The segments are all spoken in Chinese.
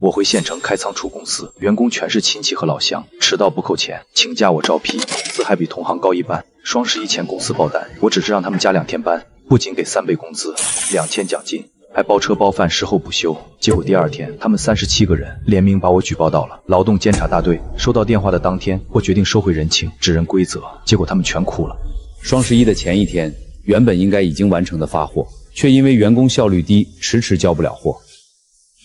我回縣城開倉儲公司，員工全是親戚和老鄉，遲到不扣錢，請假我照批，工資還比同行高一半。雙11前公司爆單，我只是讓他們加2天班，不僅給3倍工資，2000獎金，還包車包飯，事後補休。結果第2天，他們37個人聯名把我舉報到了勞動監察大隊。收到電話的當天，我決定收回人情，指認歸責，結果他們全哭了。雙11的前一天，原本应該已经完成的发货，却因為員工效率低，遲遲交不了貨。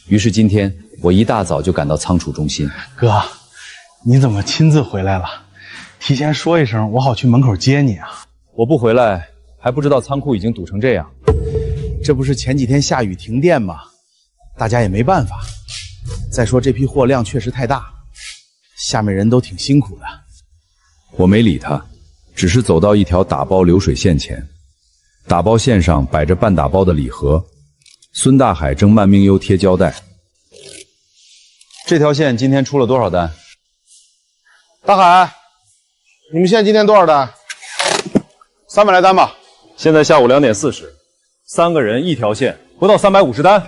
於是今天我一大早就趕到倉儲中心。哥，你怎麼親自回來了？提前說一聲，我好去門口接你啊。我不回來，還不知道倉庫已經堵成這樣。這不是前幾天下雨停電嗎？大家也沒辦法。再說這批貨量確實太大，下面人都挺辛苦的。我沒理他，只是走到一條打包流水線前，打包線上擺着半打包的禮盒。孫大海正慢命優貼膠帶。這條線今天出了多少單？大海，你們線今天多少单？300來单吧。现在下午2點40，3個人一條線，不到350單。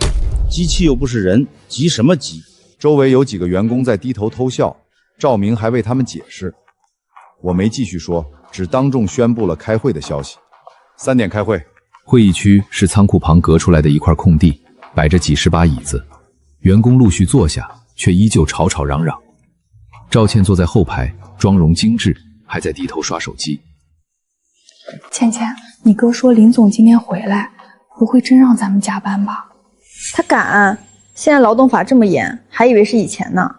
機器又不是人，急什麼急？周圍有幾個員工在低頭偷笑，趙明還為他們解釋。我沒繼續說，只當眾宣布了開會的消息。3點開會。會議區是倉庫旁隔出來的一塊空地，擺着幾十把椅子，員工陸續坐下，卻依舊吵吵嚷嚷。趙倩坐在後排，妝容精緻，還在低頭刷手機。倩倩，你哥說林總今天回來，不會真讓咱們加班吧？他敢？現在勞動法這麼嚴，還以為是以前呢。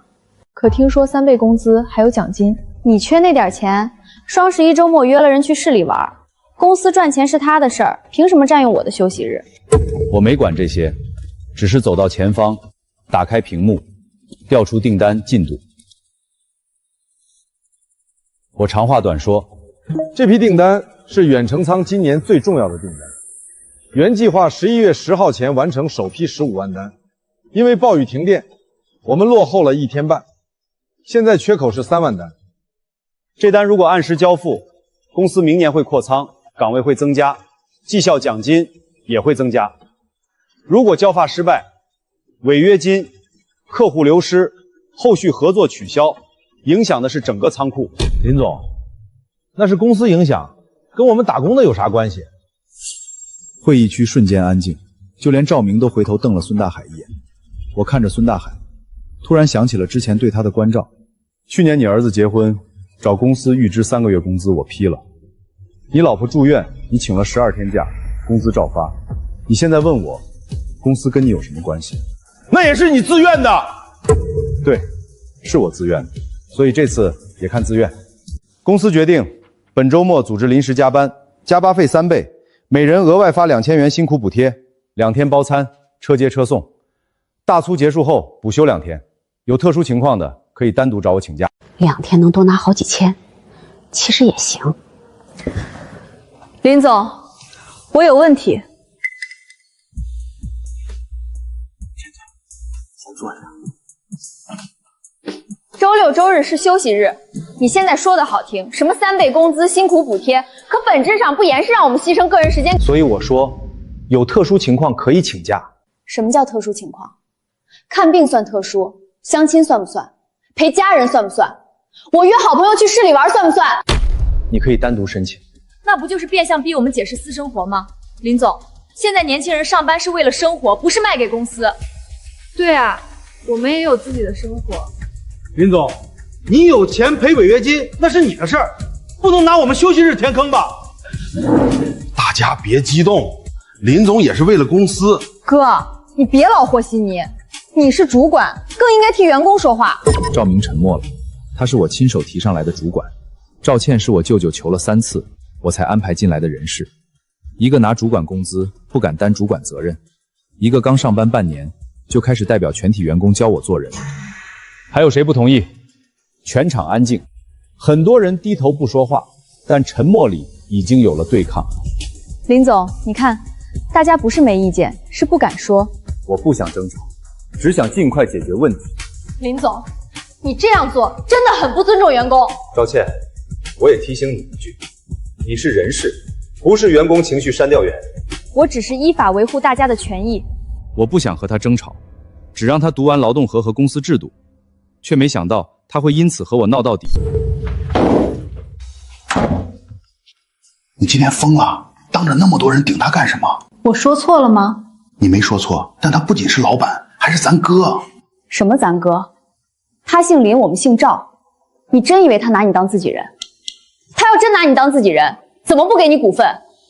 可聽說3倍工資還有獎金，你缺那點錢？雙11周末約了人去市裡玩。公司賺錢是他的事兒，憑什麼占用我的休息日？我沒管這些，只是走到前方，打開屏幕，調出訂單進度。我長話短說，這批訂單是遠程倉今年最重要的訂單。原計劃11月10號前完成首批15萬單，因為暴雨停電，我們落後了1天半，現在缺口是3萬單。這單如果按時交付，公司明年會擴倉。崗位會增加，績效獎金也會增加。如果交發失敗，違約金、客戶流失、後續合作取消，影響的是整個倉庫。林總，那是公司影響，跟我們打工的有啥關係？會議區瞬間安靜，就連趙明都回頭瞪了孫大海一眼。我看着孫大海，突然想起了之前對他的關照。去年你兒子結婚，找公司預支3個月工資，我批了。你老婆住院，你請了12天假，工資照發。你現在問我，公司跟你有什麼關係？那也是你自願的。对，是我自愿的，所以這次也看自願。公司決定，本周末組織臨時加班，加班費3倍，每人額外發2000元辛苦補貼，2天包餐，車接車送。大促結束後補休2天，有特殊情況的可以單獨找我請假。2天能多拿好幾千，其實也行。林總，我有問題。先坐下。周6周日是休息日，你现在说的好听，什麼3倍工資、辛苦補貼，可本質上不也是讓我們犧牲個人時間？所以我說，有特殊情況可以請假。什麼叫特殊情況？看病算特殊，相親算不算？陪家人算不算？我約好朋友去市裡玩算不算？你可以單獨申請。那不就是变相逼我們解釋私生活嗎？林總，現在年輕人上班是為了生活，不是賣給公司。對啊，我們也有自己的生活。林總，你有錢賠違約金那是你的事兒，不能拿我們休息日填坑吧？大家別激動，林總也是為了公司。哥，你別老和稀泥，你是主管，更應該替員工說話。趙明沉默了，他是我親手提上來的主管。趙倩是我舅舅求了3次，我才安排進來的人事。一个拿主管工資，不敢擔主管責任；一個剛上班半年，就開始代表全體員工教我做人。還有誰不同意？全場安靜，很多人低頭不說話，但沉默裡已經有了對抗。林總，你看，大家不是沒意見，是不敢說。我不想爭吵，只想盡快解決問題。林總，你這樣做真的很不尊重員工。趙倩，我也提醒你一句，你是人事，不是員工情緒刪掉員。我只是依法維護大家的權益。我不想和他爭吵，只讓他讀完勞動合和公司制度，卻沒想到他會因此和我鬧到底。你今天瘋了，當着那麼多人頂他幹什麼？我說錯了嗎？你沒說錯，但他不僅是老闆，還是咱哥。什麼咱哥？他姓林，我們姓趙。你真以為他拿你当自己人？他要真拿你当自己人，怎麼不給你股份？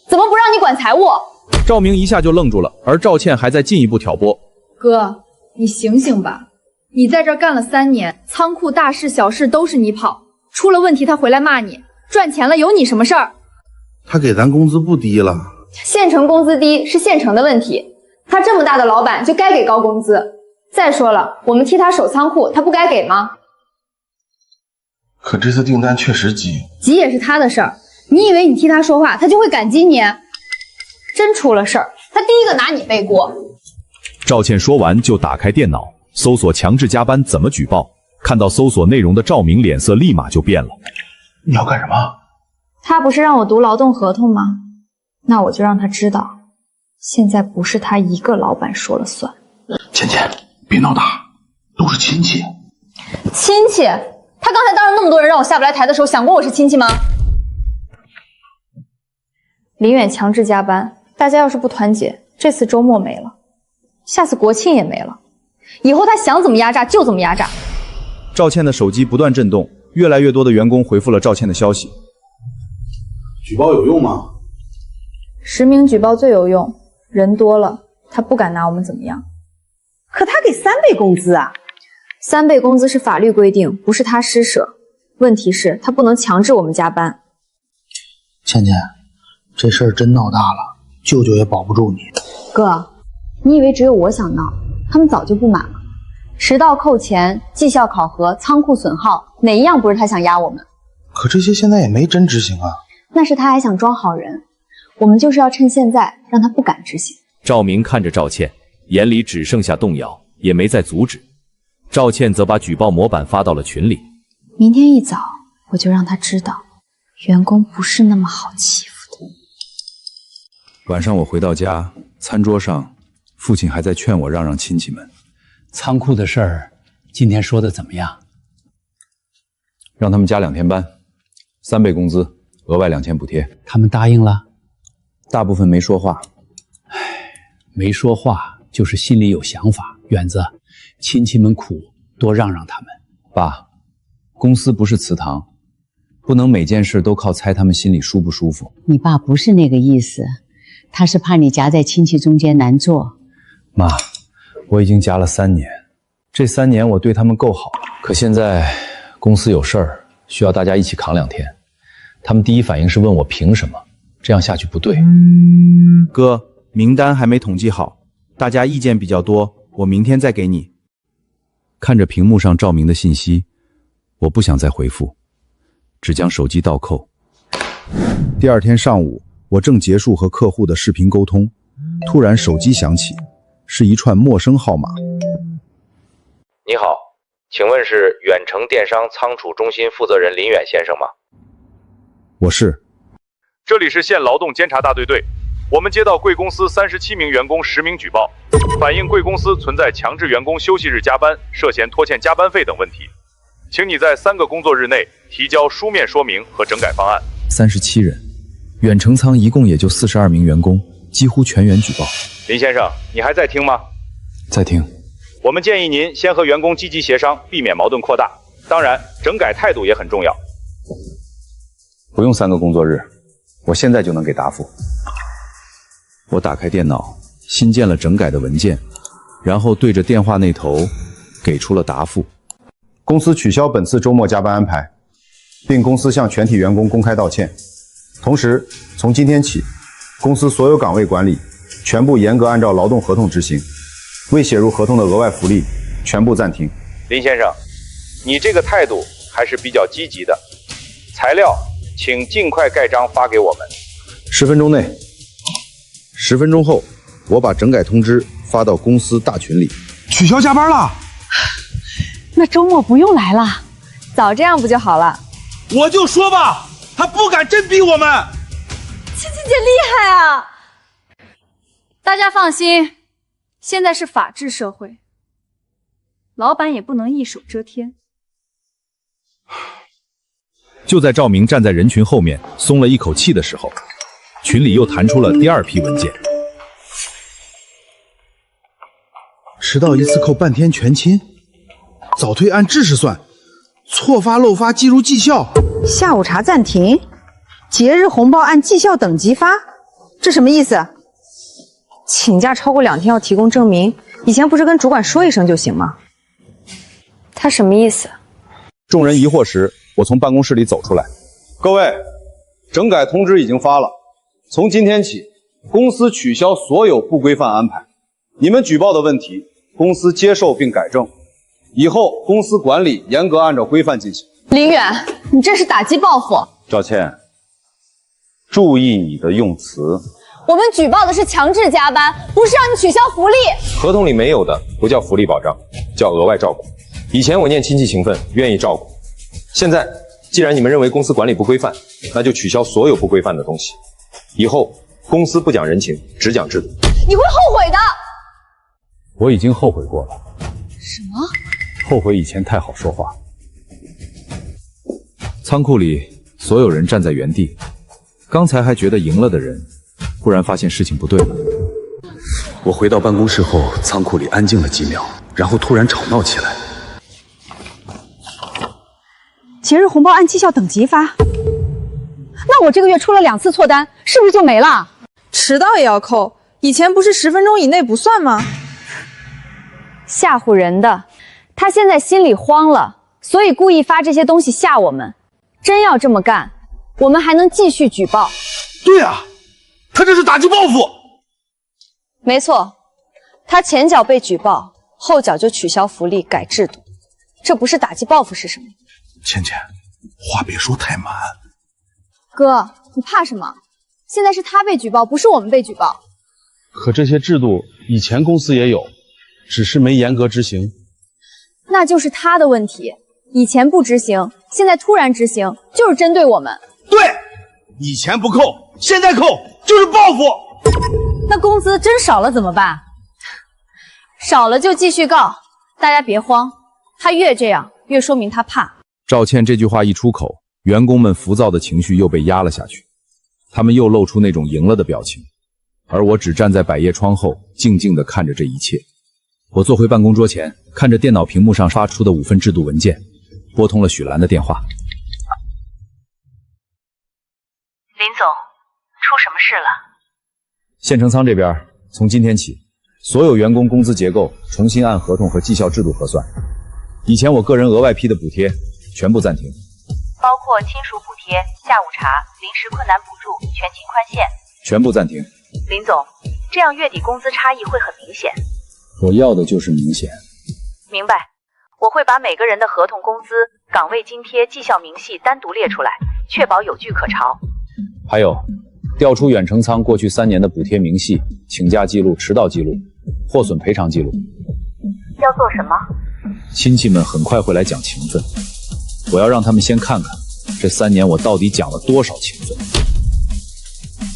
怎麼不讓你管財務？趙明一下就愣住了，而趙倩還在進一步挑撥。哥，你醒醒吧！你在這兒幹了3年，倉庫大事小事都是你跑，出了問題他回來罵你，賺錢了有你什麼事兒？他給咱工資不低了。县城工資低是县城的問題，他這麼大的老闆就該给高工資。再說了，我們替他守倉庫，他不该给嗎？可這次訂单確實急，急也是他的事兒。你以為你替他說話，他就會感激你？真出了事兒，他第一個拿你背鍋。趙倩說完就打開電腦，搜索強制加班怎麼舉報。看到搜索內容的趙明臉色立馬就變了。你要幹什麼？他不是讓我读勞動合同嗎？那我就讓他知道，現在不是他一個老闆說了算。倩倩，別鬧大，都是親戚。親戚？他剛才當着那麼多人讓我下不來台的時候，想過我是親戚嗎？林遠強制加班，大家要是不團結，這次周末沒了，下次國慶也沒了，以後他想怎麼壓榨就怎麼壓榨。趙倩的手機不斷震動，越來越多的員工回復了趙倩的消息。舉報有用嗎？10名舉報最有用，人多了，他不敢拿我們怎麼樣。可他給3倍工資啊！3倍工資是法律規定，不是他施捨。問題是，他不能強制我們加班。倩倩，這事兒真鬧大了，舅舅也保不住你。哥，你以為只有我想鬧？他們早就不滿了。遲到扣錢、績效考核、倉庫損耗，哪一樣不是他想壓我們？可這些現在也沒真執行啊。那是他還想裝好人，我們就是要趁現在讓他不敢執行。趙明看着趙倩，眼裡只剩下動搖，也沒再阻止。趙倩則把舉報模板發到了群裡。明天一早我就讓他知道，員工不是那麼好欺負的。晚上我回到家，餐桌上，父親還在勸我讓親戚們。倉庫的事兒，今天說的怎麼樣？讓他們加2天班，3倍工資，額外2000補貼。他們答應了？大部分沒說話。唉，沒說話就是心裡有想法。遠子，親戚們苦，多讓讓他們。爸，公司不是祠堂，不能每件事都靠猜他們心裡舒不舒服。你爸不是那個意思，他是怕你夾在親戚中間難做。媽，我已經夾了3年，這3年我對他們夠好了。可現在公司有事兒，需要大家一起扛2天。他們第一反應是問我憑什麼，這樣下去不对。哥，名單還沒統計好，大家意見比較多，我明天再給你。看着屏幕上趙明的信息，我不想再回复，只将手機倒扣。第2天上午，我正結束和客戶的視頻溝通，突然手機響起，是一串陌生號碼。你好，請問是遠程電商倉儲中心負責人林遠先生嗎？我是。這裡是縣勞動監察大隊隊，我們接到貴公司37名員工10名舉報，反映貴公司存在強制員工休息日加班、涉嫌拖欠加班費等問題，請你在3個工作日內提交書面說明和整改方案。37人，遠程倉一共也就42名員工，幾乎全員舉報。林先生，你還在聽嗎？在聽。我們建議您先和員工積極協商，避免矛盾擴大。当然，整改態度也很重要。不用3個工作日，我現在就能給答覆。我打開電腦，新建了整改的文件，然後對着電話那頭給出了答覆。公司取消本次周末加班安排，並公司向全體員工公開道歉。同時，從今天起，公司所有崗位管理全部嚴格按照勞動合同執行，未寫入合同的額外福利全部暫停。林先生，你这個態度還是比較積極的。材料請盡快蓋章發給我們。10分鐘內。10分鐘後，我把整改通知發到公司大群裡。取消加班了？那周末不用来了，早这樣不就好了？我就說吧，他不敢真逼我們。青青姐厲害啊！大家放心，现在是法治社会，老板也不能一手遮天。就在赵明站在人群后面松了一口气的时候，群里又弹出了第二批文件。迟到一次扣半天全勤，早退按制式算，错发漏发计入绩效。下午茶暂停，节日红包按绩效等级发，这什么意思？请假超过2天要提供证明，以前不是跟主管说一声就行吗？他什么意思？众人疑惑时，我从办公室里走出来。各位，整改通知已经发了，从今天起，公司取消所有不规范安排。你们举报的问题，公司接受并改正。以後公司管理嚴格按照規範進行。林遠，你這是打擊報復。趙倩，注意你的用詞。我們舉報的是強制加班，不是讓你取消福利。合同裡沒有的不叫福利保障，叫額外照顧。以前我念親戚情分，願意照顧。現在既然你們認為公司管理不規範，那就取消所有不規範的東西。以後公司不講人情，只講制度。你會後悔的。我已經後悔過了。什麼？後悔以前太好說話。倉庫裡所有人站在原地，剛才還覺得贏了的人，忽然發現事情不對了。我回到辦公室後，倉庫裡安靜了幾秒，然後突然吵鬧起來。節日紅包按績效等級發。那我這個月出了2次錯單，是不是就沒了？遲到也要扣，以前不是10分鐘以內不算嗎？嚇唬人的，他現在心裡慌了，所以故意發這些東西嚇我們。真要這麼幹，我們還能繼續舉報。對啊，他這是打擊報復。沒錯，他前腳被舉報，後腳就取消福利改制度，這不是打擊報復是什麼？倩倩，話別說太滿。哥，你怕什麼？現在是他被舉報，不是我們被舉報。可這些制度以前公司也有，只是沒嚴格執行。那就是他的問題，以前不執行，現在突然執行，就是針對我們。對，以前不扣，現在扣，就是報復。那工資真少了怎麼辦？少了就繼續告，大家別慌，他越這樣，越說明他怕。趙倩這句話一出口，員工們浮躁的情緒又被壓了下去，他們又露出那種贏了的表情，而我只站在百葉窗後，靜靜地看着這一切。我坐回辦公桌前，看着電腦屏幕上發出的5份制度文件，撥通了許蘭的電話。林總，出什麼事了？縣城倉這邊，從今天起，所有員工工資結構重新按合同和績效制度核算。以前我個人額外批的補貼，全部暫停，包括親屬補貼、下午茶、臨時困難補助、全勤寬限，全部暫停。林總，這樣月底工資差異會很明顯。我要的就是明顯。明白，我會把每個人的合同工資、崗位津貼、績效明細單獨列出來，確保有據可查。還有，調出遠程倉過去3年的補貼明細、請假記錄、遲到記錄、獲損賠償記錄。要做什麼？親戚們很快會來講情分，我要讓他們先看看這3年我到底講了多少情分。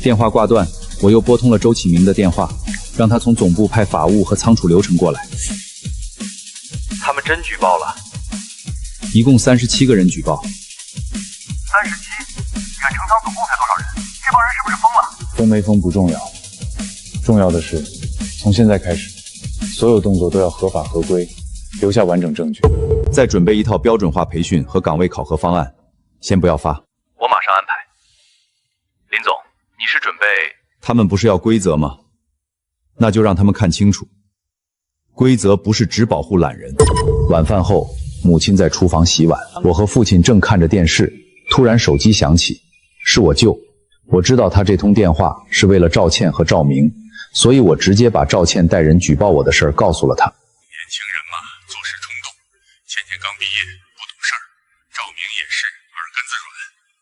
電話掛斷，我又撥通了周啟明的電話，讓他從總部派法務和倉儲流程過來。他們真舉報了，一共37個人舉報。37？遠程倉總共才多少人？這幫人是不是瘋了？瘋沒瘋不重要，重要的是從現在開始，所有動作都要合法合規，留下完整證據。再準備一套標準化培訓和崗位考核方案，先不要發。我馬上安排。林總，你是準備……他們不是要規則嗎？那就讓他們看清楚，規則不是只保護懶人。晚飯後，母親在廚房洗碗，我和父親正看着電視，突然手機響起，是我舅。我知道他這通電話是為了趙倩和趙明，所以我直接把趙倩帶人舉報我的事兒告訴了他。年輕人嘛，做事衝動。倩倩剛畢業，不懂事兒，趙明也是耳根子軟。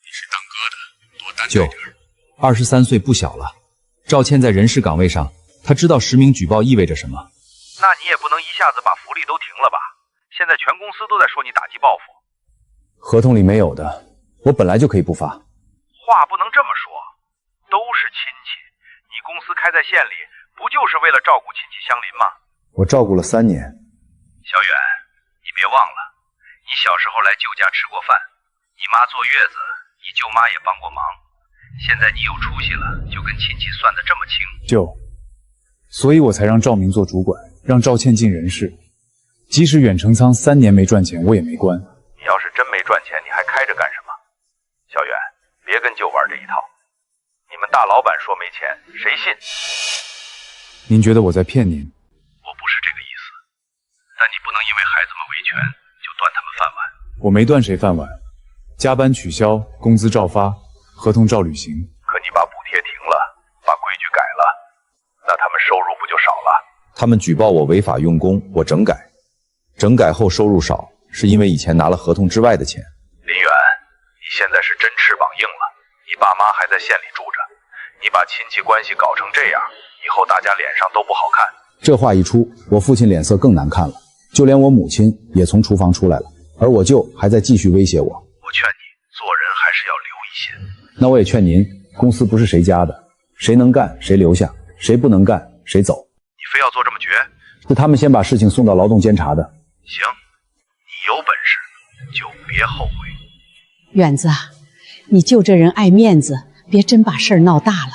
你是當哥的，多擔待點。舅，23歲不小了。趙倩在人事崗位上，她知道實名舉報意味着什麼。那你也不能一下子把福利都停了吧？現在全公司都在說你打擊報復。合同裡沒有的，我本來就可以不發。話不能這麼說，都是親戚，你公司開在縣裡，不就是為了照顧親戚鄉鄰嗎？我照顧了3年。小遠，別忘了，你小时候来舅家吃过饭，你妈坐月子，你舅妈也帮过忙。现在你有出息了，就跟亲戚算得这么清。舅，所以我才让赵明做主管，让赵倩进人事。即使远程仓3年没赚钱，我也没关。你要是真没赚钱，你还开着干什么？小远，别跟舅玩这一套。你们大老板说没钱，谁信？您觉得我在骗您？我不是这个意思，但你不能因为孩子们维权就断他们饭碗。我没断谁饭碗，加班取消，工资照发，合同照履行。可你把补贴停了，把规矩改了，那他们收入不就少了？他们举报我违法用工，我整改，整改后收入少，是因为以前拿了合同之外的钱。林远，你现在是真翅膀硬了，你爸妈还在县里住着，你把亲戚关系搞成这样，以后大家脸上都不好看。这话一出，我父亲脸色更难看了，就连我母亲也从厨房出来了，而我舅还在继续威胁我。我劝你做人还是要留一些。那我也劝您，公司不是谁家的，谁能干谁留下，谁不能干谁走。你非要做这么绝？是他们先把事情送到劳动监察的。行，你有本事就別后悔。远子，你舅这人爱面子，別真把事儿鬧大了。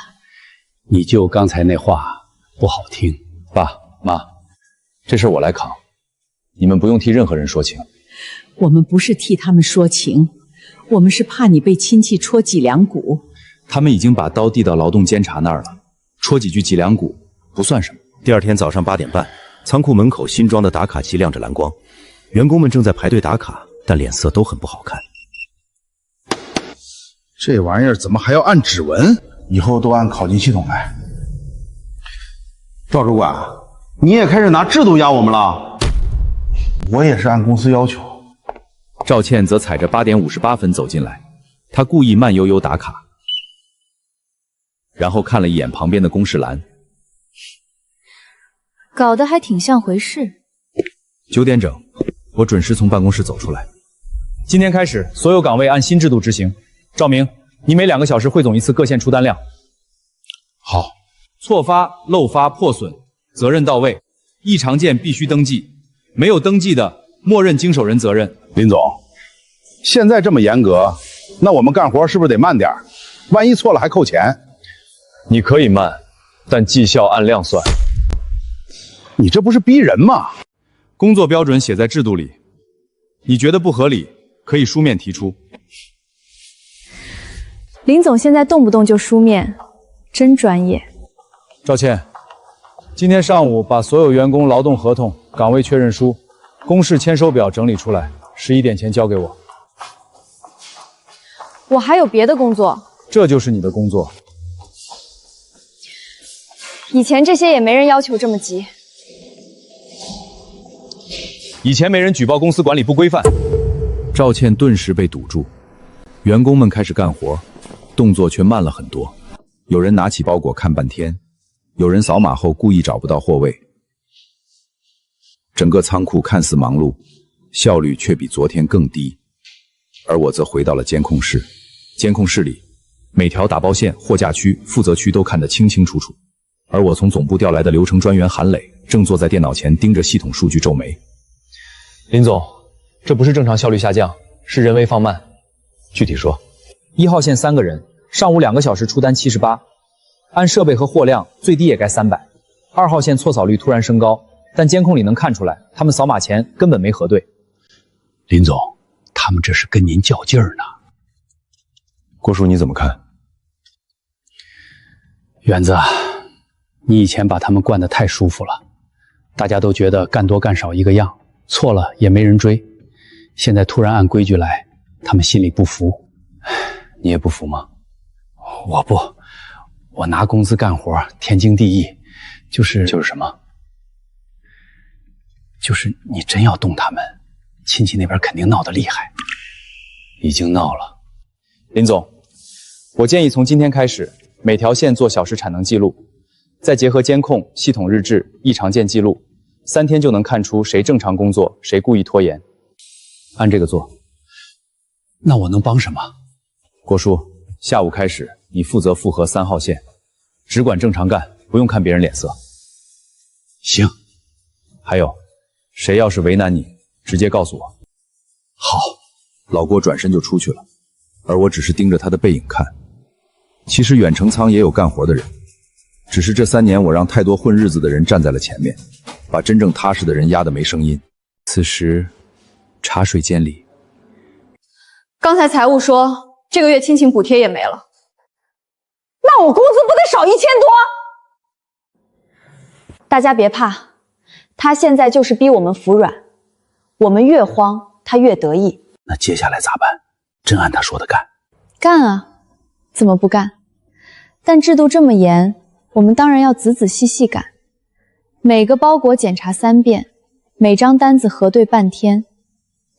你舅刚才那話不好聽。爸媽，這事我來扛，你們不用替任何人說情。我們不是替他們說情，我們是怕你被親戚戳脊梁骨。他們已經把刀遞到勞動監察那兒了，戳幾句脊梁骨不算什麼。第二天早上8點半，倉庫門口新裝的打卡機亮着藍光，員工們正在排隊打卡，但臉色都很不好看。這玩意兒怎麼還要按指紋？以後都按考勤系統來。趙主管，你也開始拿制度壓我們了？我也是按公司要求。趙倩則踩着8點58分走進來，她故意慢悠悠打卡，然後看了一眼旁邊的公示欄，搞得還挺像回事。9點整，我準時從辦公室走出來。今天開始，所有崗位按新制度執行。趙明，你每2個小時匯總一次各線出單量。好。錯發、漏發、破損，責任到位。異常件必須登記，沒有登記的，默認經手人責任。林總，現在這麼嚴格，那我們幹活是不是得慢點？萬一錯了還扣錢。你可以慢，但績效按量算。你這不是逼人嗎？工作標準寫在制度裡，你覺得不合理，可以書面提出。林總現在動不動就書面，真專業。趙倩，今天上午把所有員工勞動合同、崗位確認書、公示簽收表整理出來，11點前交給我。我還有別的工作。這就是你的工作。以前這些也沒人要求這麼急。以前沒人舉報公司管理不規範。趙倩頓時被堵住，員工們開始幹活，動作卻慢了很多。有人拿起包裹看半天。有人掃碼後故意找不到貨位，整個倉庫看似忙碌，效率卻比昨天更低。而我則回到了監控室，監控室裡每條打包線、貨架區、負責區都看得清清楚楚。而我從總部調來的流程專員韓磊正坐在電腦前盯着系統數據皺眉。林總，這不是正常效率下降，是人為放慢。具體說，1號線3個人，上午2個小時出單78。按設備和貨量，最低也該300。2號線錯掃率突然升高，但監控裡能看出來，他們掃碼前根本沒核對。林總，他們這是跟您較勁兒呢。郭叔，你怎麼看？遠子，你以前把他們慣得太舒服了，大家都覺得幹多幹少一個樣，錯了也沒人追。現在突然按規矩來，他們心裡不服。你也不服嗎？我不。我拿工資幹活，天經地義，就是什麼？就是你真要動他們，親戚那邊肯定鬧得厲害。已經鬧了。林總，我建議從今天開始，每條線做小時產能記錄，再結合監控、系統日誌、異常件記錄，3天就能看出誰正常工作，誰故意拖延。按這個做。那我能幫什麼？郭叔，下午開始你負責復核3號線，只管正常幹，不用看別人臉色。行。還有，誰要是為難你，直接告訴我。好，老郭转身就出去了，而我只是盯着他的背影看。其實遠程倉也有幹活的人，只是這3年我讓太多混日子的人站在了前面，把真正踏實的人壓得沒聲音。此時，茶水間裡，刚才財務說這個月親情補貼也沒了，那我工資不得少1000多？大家別怕，他現在就是逼我們服軟，我們越慌，他越得意。那接下來咋辦？真按他說的幹？幹啊，怎麼不幹？但制度這麼嚴，我們當然要仔仔細細幹，每個包裹檢查3遍，每張單子核對半天，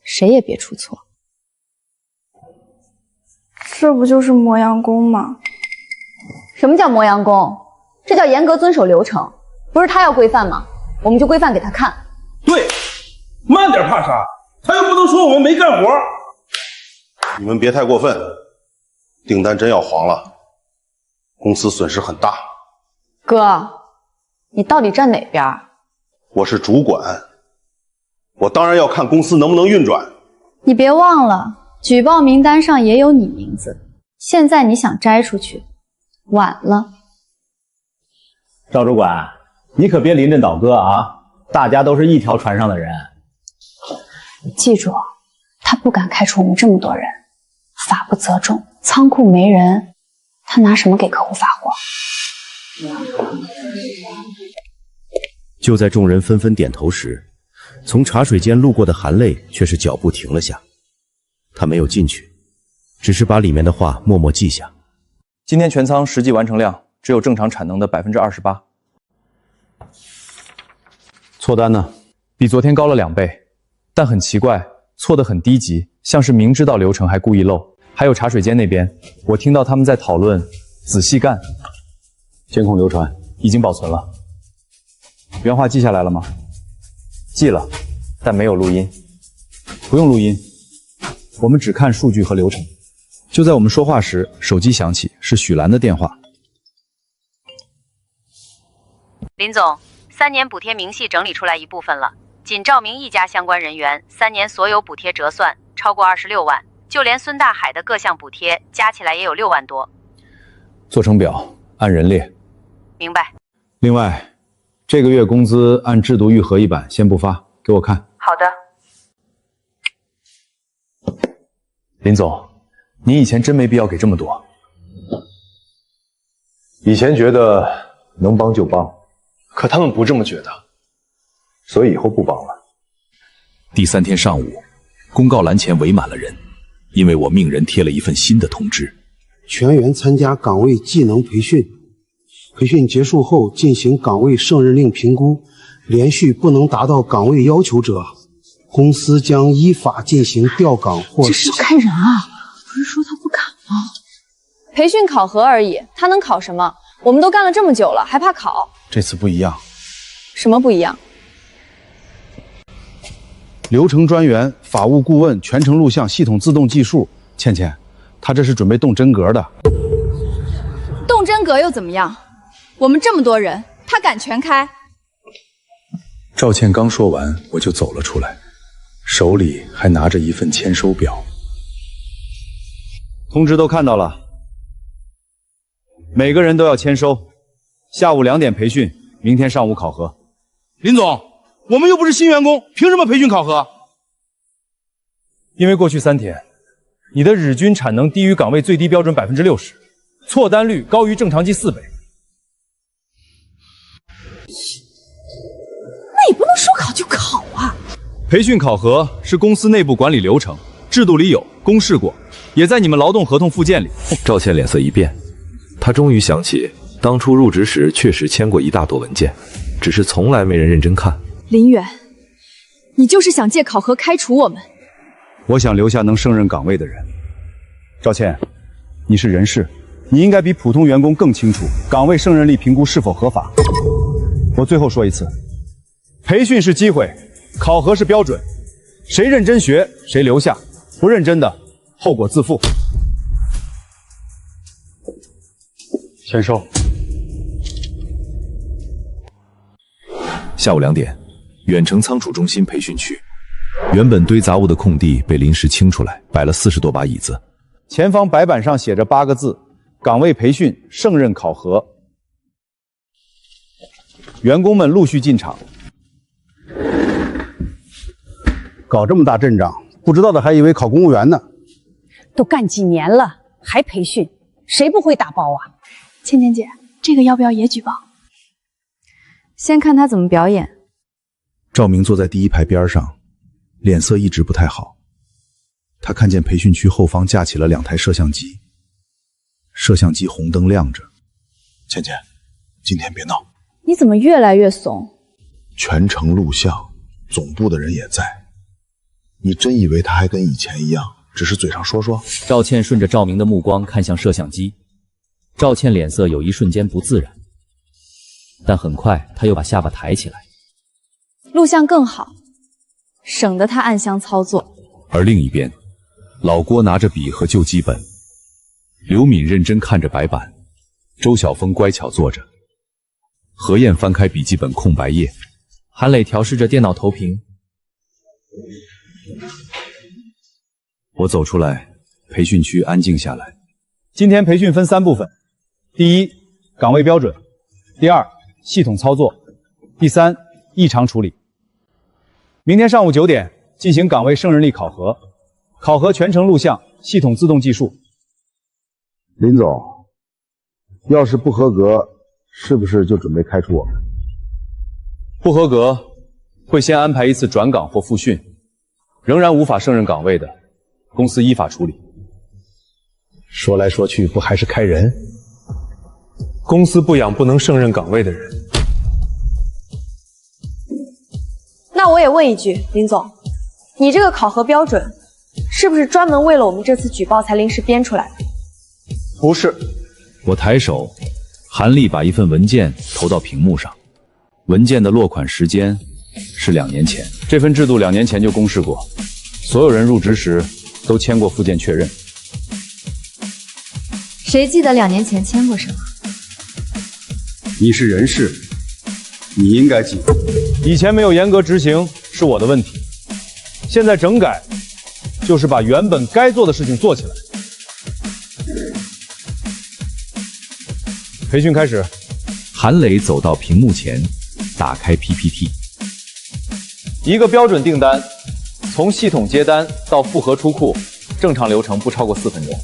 誰也別出錯。這不就是磨洋工嗎？什麼叫磨洋工？這叫嚴格遵守流程。不是他要規範吗？我們就規範給他看。对，慢點怕啥？他又不能說我們沒幹活。你們別太過分，訂單真要黄了，公司損失很大。哥，你到底站哪邊？我是主管，我当然要看公司能不能運轉。你別忘了，舉報名單上也有你名字。現在你想摘出去，晚了。趙主管，你可別临阵倒戈啊！大家都是一條船上的人。記住，他不敢開除我們這麼多人，法不責眾，倉庫沒人，他拿什麼給客戶發貨？就在眾人紛紛點頭時，從茶水間路過的韓累卻是腳步停了下。他沒有進去，只是把裡面的話默默記下。今天全倉實際完成量只有正常產能的28%。錯單呢？比昨天高了2倍，但很奇怪，錯得很低級，像是明知道流程還故意漏。還有茶水間那邊，我聽到他們在討論仔細幹。監控流傳已經保存了。原話記下來了嗎？記了，但沒有錄音。不用錄音，我們只看數據和流程。就在我們說話時，手機響起，是許蘭的電話。林總，3年補貼明細整理出來一部分了，僅趙明一家相關人員3年所有補貼折算超過26萬，就連孫大海的各項補貼加起來也有6萬多。做成表，按人列。明白。另外，這個月工資按制度預核1版，先不發，給我看。好的。林總，你以前真沒必要給這麼多。以前覺得能幫就幫，可他們不這麼覺得，所以以後不幫了。第3天上午，公告欄前圍滿了人，因為我命人貼了一份新的通知：全員參加崗位技能培訓，培訓結束後進行崗位勝任令評估，連續不能達到崗位要求者，公司將依法進行調崗或。這是要開人啊！不是說他不敢嗎？培訓考核而已，他能考什麼？我們都幹了這麼久了，還怕考？這次不一樣。什麼不一樣？流程專員、法務顧問、全程錄像、系統自動計數。倩倩，他這是準備動真格的。動真格又怎麼樣？我們這麼多人，他敢全開？趙倩剛說完，我就走了出來，手裡還拿着一份簽收表。通知都看到了，每個人都要簽收。下午2點培訓，明天上午考核。林總，我們又不是新員工，憑什麼培訓考核？因為過去3天，你的日均產能低於崗位最低標準60%，錯單率高於正常計4倍。那也不能說考就考啊！培訓考核是公司內部管理流程，制度裡有，公示過，也在你們勞動合同附件裡。趙倩臉色一變，她終於想起當初入職時確實簽過一大沓文件，只是從來沒人認真看。林遠，你就是想借考核開除我們？我想留下能勝任崗位的人。趙倩，你是人事，你應該比普通員工更清楚崗位胜任力評估是否合法。我最後說一次，培訓是機會，考核是標準，誰認真學誰留下，不認真的後果自負。簽收。下午2點，遠程倉儲中心培訓區，原本堆雜物的空地被临时清出来，擺了40多把椅子。前方白板上写着8个字：岗位培训，胜任考核。员工们陆续进场。搞这么大阵仗，不知道的还以为考公务员呢。都干几年了，还培训，谁不会打包啊？倩倩姐，这个要不要也舉報？先看他怎麼表演。趙明坐在第一排邊上，臉色一直不太好。他看見培訓區後方架起了2台攝像機，攝像機紅燈亮着。倩倩，今天別鬧。你怎麼越來越慫？全程錄像，總部的人也在。你真以為他還跟以前一樣，只是嘴上說說？趙倩順着趙明的目光看向攝像機，趙倩臉色有一瞬間不自然，但很快她又把下巴抬起來。錄像更好，省得他暗箱操作。而另一邊，老郭拿着筆和舊基本，劉敏認真看着白板，周曉峰乖巧坐着，何燕翻開筆記本空白頁，韓磊調試着電腦投屏。我走出來，培訓區安靜下來。今天培訓分3部分：第1，崗位標準；第2，系統操作；第3，異常處理。明天上午9點進行崗位勝任力考核，考核全程錄像，系統自動計數。林總，要是不合格，是不是就準備開除我們？不合格會先安排一次轉崗或復訓，仍然無法勝任崗位的，公司依法處理。說來說去，不還是開人？公司不養不能勝任崗位的人。那我也問一句，林總，你這個考核標準是不是專門為了我們這次舉報才臨時編出來的？不是。我抬手，韓立把一份文件投到屏幕上，文件的落款時間是2年前，這份制度2年前就公示過，所有人入職時都簽過附件確認。誰記得2年前簽過什麼？你是人事，你應該記得。以前沒有嚴格執行是我的問題，現在整改就是把原本該做的事情做起來。培訓開始。韓磊走到屏幕前，打開 PPT。一個標準訂單，從系統接單到複核出庫，正常流程不超過4分鐘。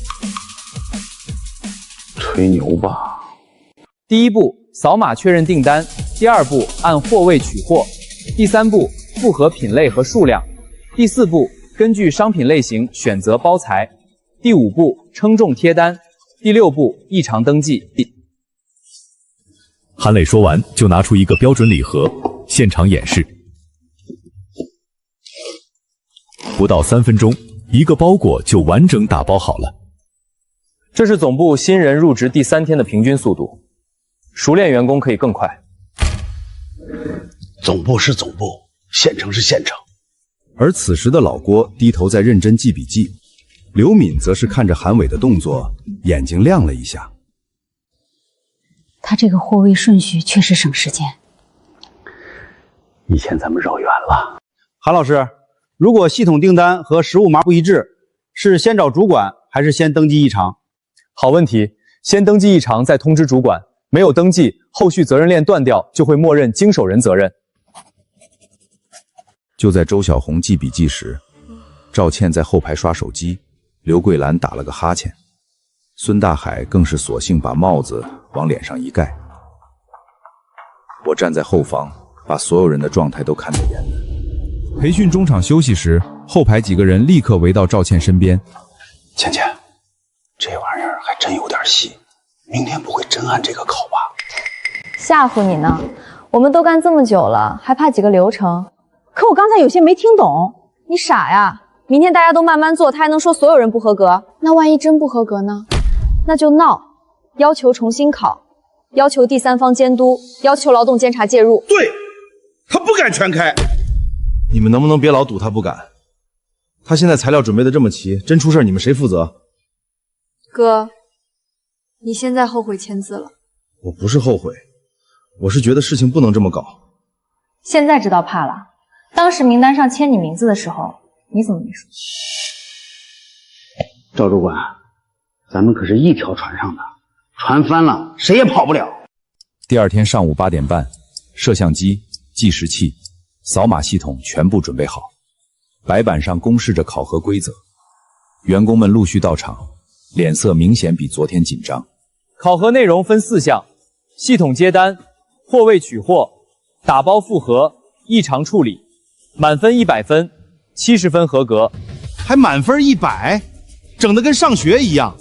吹牛吧。第1步，掃碼確認訂單；第2步，按貨位取貨；第3步，複核品類和數量；第4步，根據商品類型選擇包材；第5步，稱重貼單；第6步，異常登記。韓磊說完，就拿出一個標準禮盒，現場演示。不到3分鐘，一個包裹就完整打包好了。這是總部新人入職第3天的平均速度，熟練員工可以更快。總部是總部，縣城是縣城。而此時的老郭低頭在認真記筆記，劉敏則是看着韓偉的動作，眼睛亮了一下。他這個貨位順序確實省時間。以前咱們繞遠了。韓老師，如果系統訂單和實物碼不一致，是先找主管還是先登記異常？好問題，先登記異常再通知主管，沒有登記，後續責任鏈斷掉，就會默認經手人責任。就在周小紅記筆記時，趙倩在後排刷手機，劉桂蘭打了個哈欠，孫大海更是索性把帽子往臉上一蓋。我站在後方，把所有人的狀態都看得嚴的。培訓中場休息時，後排幾個人立刻圍到趙倩身邊。倩倩，這玩意兒還真有點戲，明天不會真按這個考吧？嚇唬你呢，我們都幹這麼久了，還怕幾個流程？可我剛才有些沒聽懂。你傻呀？明天大家都慢慢做，他還能說所有人不合格？那萬一真不合格呢？那就鬧，要求重新考，要求第三方監督，要求勞動監察介入。對，他不敢全開。你們能不能別老賭他不敢？他現在材料準備的這麼齊，真出事你們誰負責？哥，你現在後悔簽字了？我不是後悔，我是覺得事情不能這麼搞。現在知道怕了，当时名单上簽你名字的时候，你怎么没说？赵主管，咱们可是一条船上的，船翻了谁也跑不了。第二天上午8点半，摄像机、计时器、扫码系统全部准备好，白板上公示着考核规则，员工们陆續到場，臉色明顯比昨天緊張。考核內容分4項：系統接單、貨位取貨、打包複核、異常處理。滿分100分，70分合格。還滿分100，整得跟上學一樣。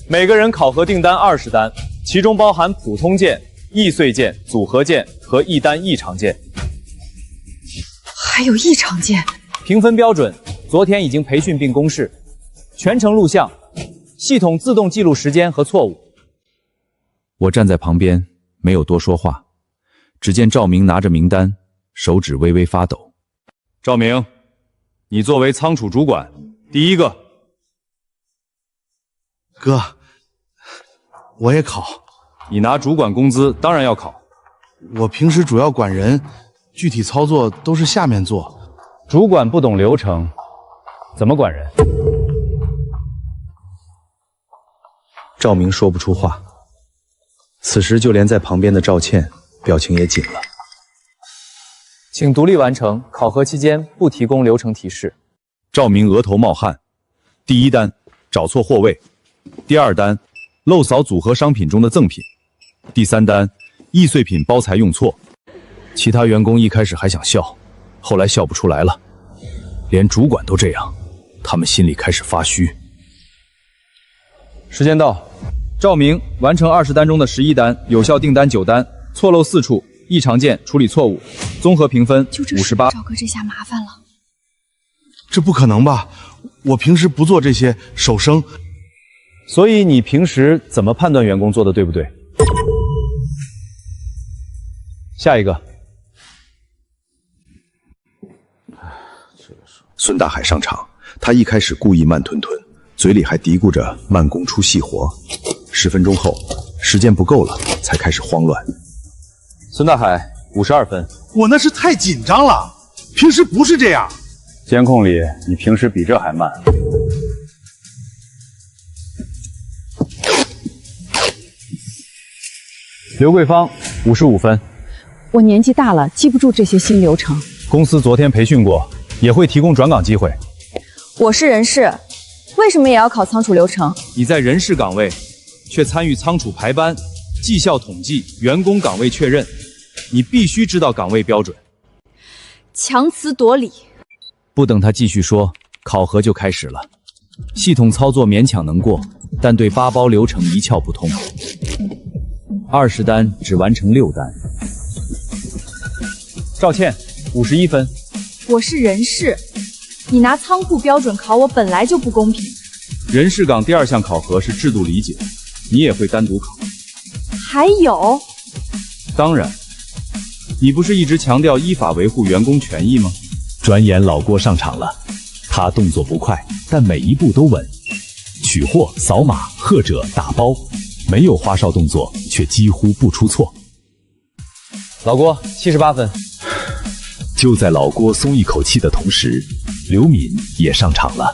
每個人考核訂單20單，其中包含普通件、易碎件、組合件和一單異常件。還有異常件。評分標準，昨天已經培訓並公示，全程錄像，系統自動記錄時間和錯誤。我站在旁邊，沒有多說話。只見趙明拿着名單，手指微微發抖。趙明，你作為倉儲主管，第一個。哥，我也考。你拿主管工資，當然要考。我平時主要管人，具體操作都是下面做。主管不懂流程，怎麼管人？趙明說不出話。此時就連在旁邊的趙倩表情也緊了。請獨立完成，考核期間不提供流程提示。趙明額頭冒汗。第一單，找錯貨位；第二單，漏掃組合商品中的贈品；第三單，易碎品包材用錯。其他員工一開始還想笑，後來笑不出來了。連主管都這樣，他們心裡開始發虛。時間到，趙明完成20單中的11單，有效訂單9單，錯漏4處。異常件處理錯誤，綜合評分58。趙哥這下麻煩了。這不可能吧？我平時不做這些手生。所以你平時怎麼判斷員工做的對不對？下一個。孫大海上場，他一開始故意慢吞吞，嘴裡還嘀咕着慢工出細活。10分鐘後，時間不夠了，才開始慌亂。孫大海52分，我那是太緊張了，平時不是這樣。監控裡你平時比這還慢。劉桂芳55分，我年紀大了，記不住這些新流程。公司昨天培訓過，也會提供轉崗機會。我是人事，為什麼也要考倉儲流程？你在人事崗位，卻參與倉儲排班、績效統計、員工崗位確認，你必須知道崗位標準。強詞奪理。不等他繼續說，考核就開始了。系統操作勉強能過，但對8包流程一竅不通。20單只完成6單。趙倩51分。我是人事，你拿倉庫標準考我本來就不公平。人事崗第2項考核是制度理解，你也會單獨考。還有？當然，你不是一直強調依法維護員工權益嗎？轉眼老郭上場了，他動作不快，但每一步都穩。取貨、掃碼、賀者、打包，沒有花哨動作，卻幾乎不出錯。老郭78分。就在老郭鬆一口氣的同時，劉敏也上場了。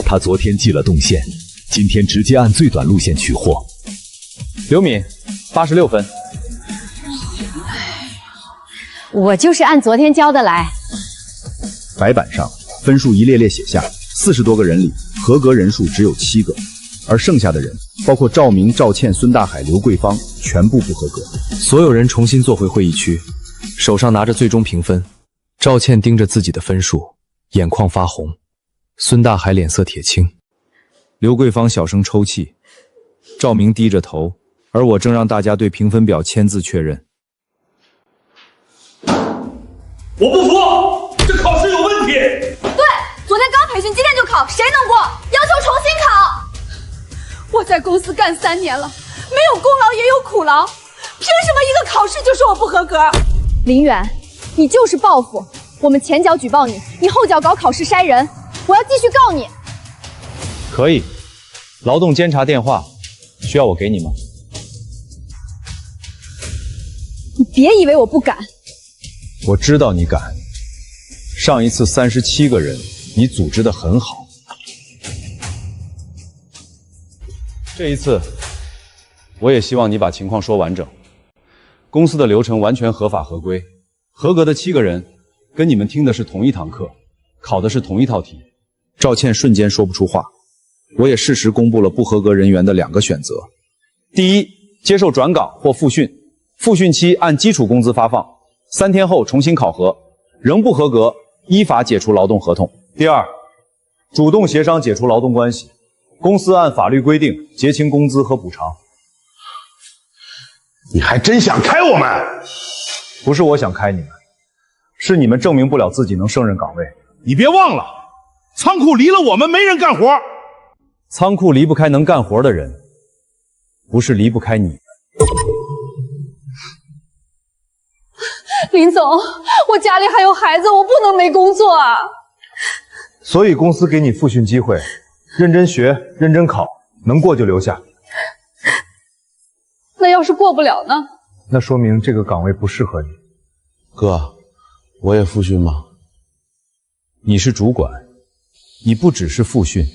他昨天記了動線，今天直接按最短路線取貨。劉敏86分。我就是按昨天交的來。白板上分數一列列寫下，40多個人裡合格人數只有7個，而剩下的人包括趙明、趙倩、孫大海、劉桂芳，全部不合格。所有人重新坐回會議區，手上拿着最終評分。趙倩盯着自己的分數，眼眶發紅。孫大海臉色鐵青，劉桂芳小聲抽泣，趙明低着頭，而我正讓大家對評分表簽字確認。我不服，這考試有問題。對，昨天剛培訓，今天就考，誰能過？要求重新考。我在公司幹3年了，沒有功勞也有苦勞，憑什麼一個考試就說我不合格？林遠，你就是報復，我們前腳舉報你，你後腳搞考試篩人，我要繼續告你。可以，勞動監察電話需要我給你嗎？你別以為我不敢。我知道你敢，上一次37个人，你组织得很好。这一次，我也希望你把情况说完整。公司的流程完全合法合规，合格的7个人跟你们听的是同一堂课，考的是同一套题。赵倩瞬间说不出话。我也适时公布了不合格人员的2个选择：第一，接受转岗或复训，复训期按基础工資發放，3天後重新考核，仍不合格，依法解除勞動合同。第二，主動協商解除勞動關係，公司按法律規定結清工資和補償。你還真想開我們？不是我想開你們，是你們證明不了自己能勝任崗位。你別忘了，倉庫離了我們沒人幹活。倉庫離不開能幹活的人，不是離不開你。林總，我家裡還有孩子，我不能沒工作啊。所以公司給你復訓機會，認真學，認真考，能過就留下。那要是過不了呢？那說明這個崗位不適合你。哥，我也復訓嗎？你是主管，你不只是復訓，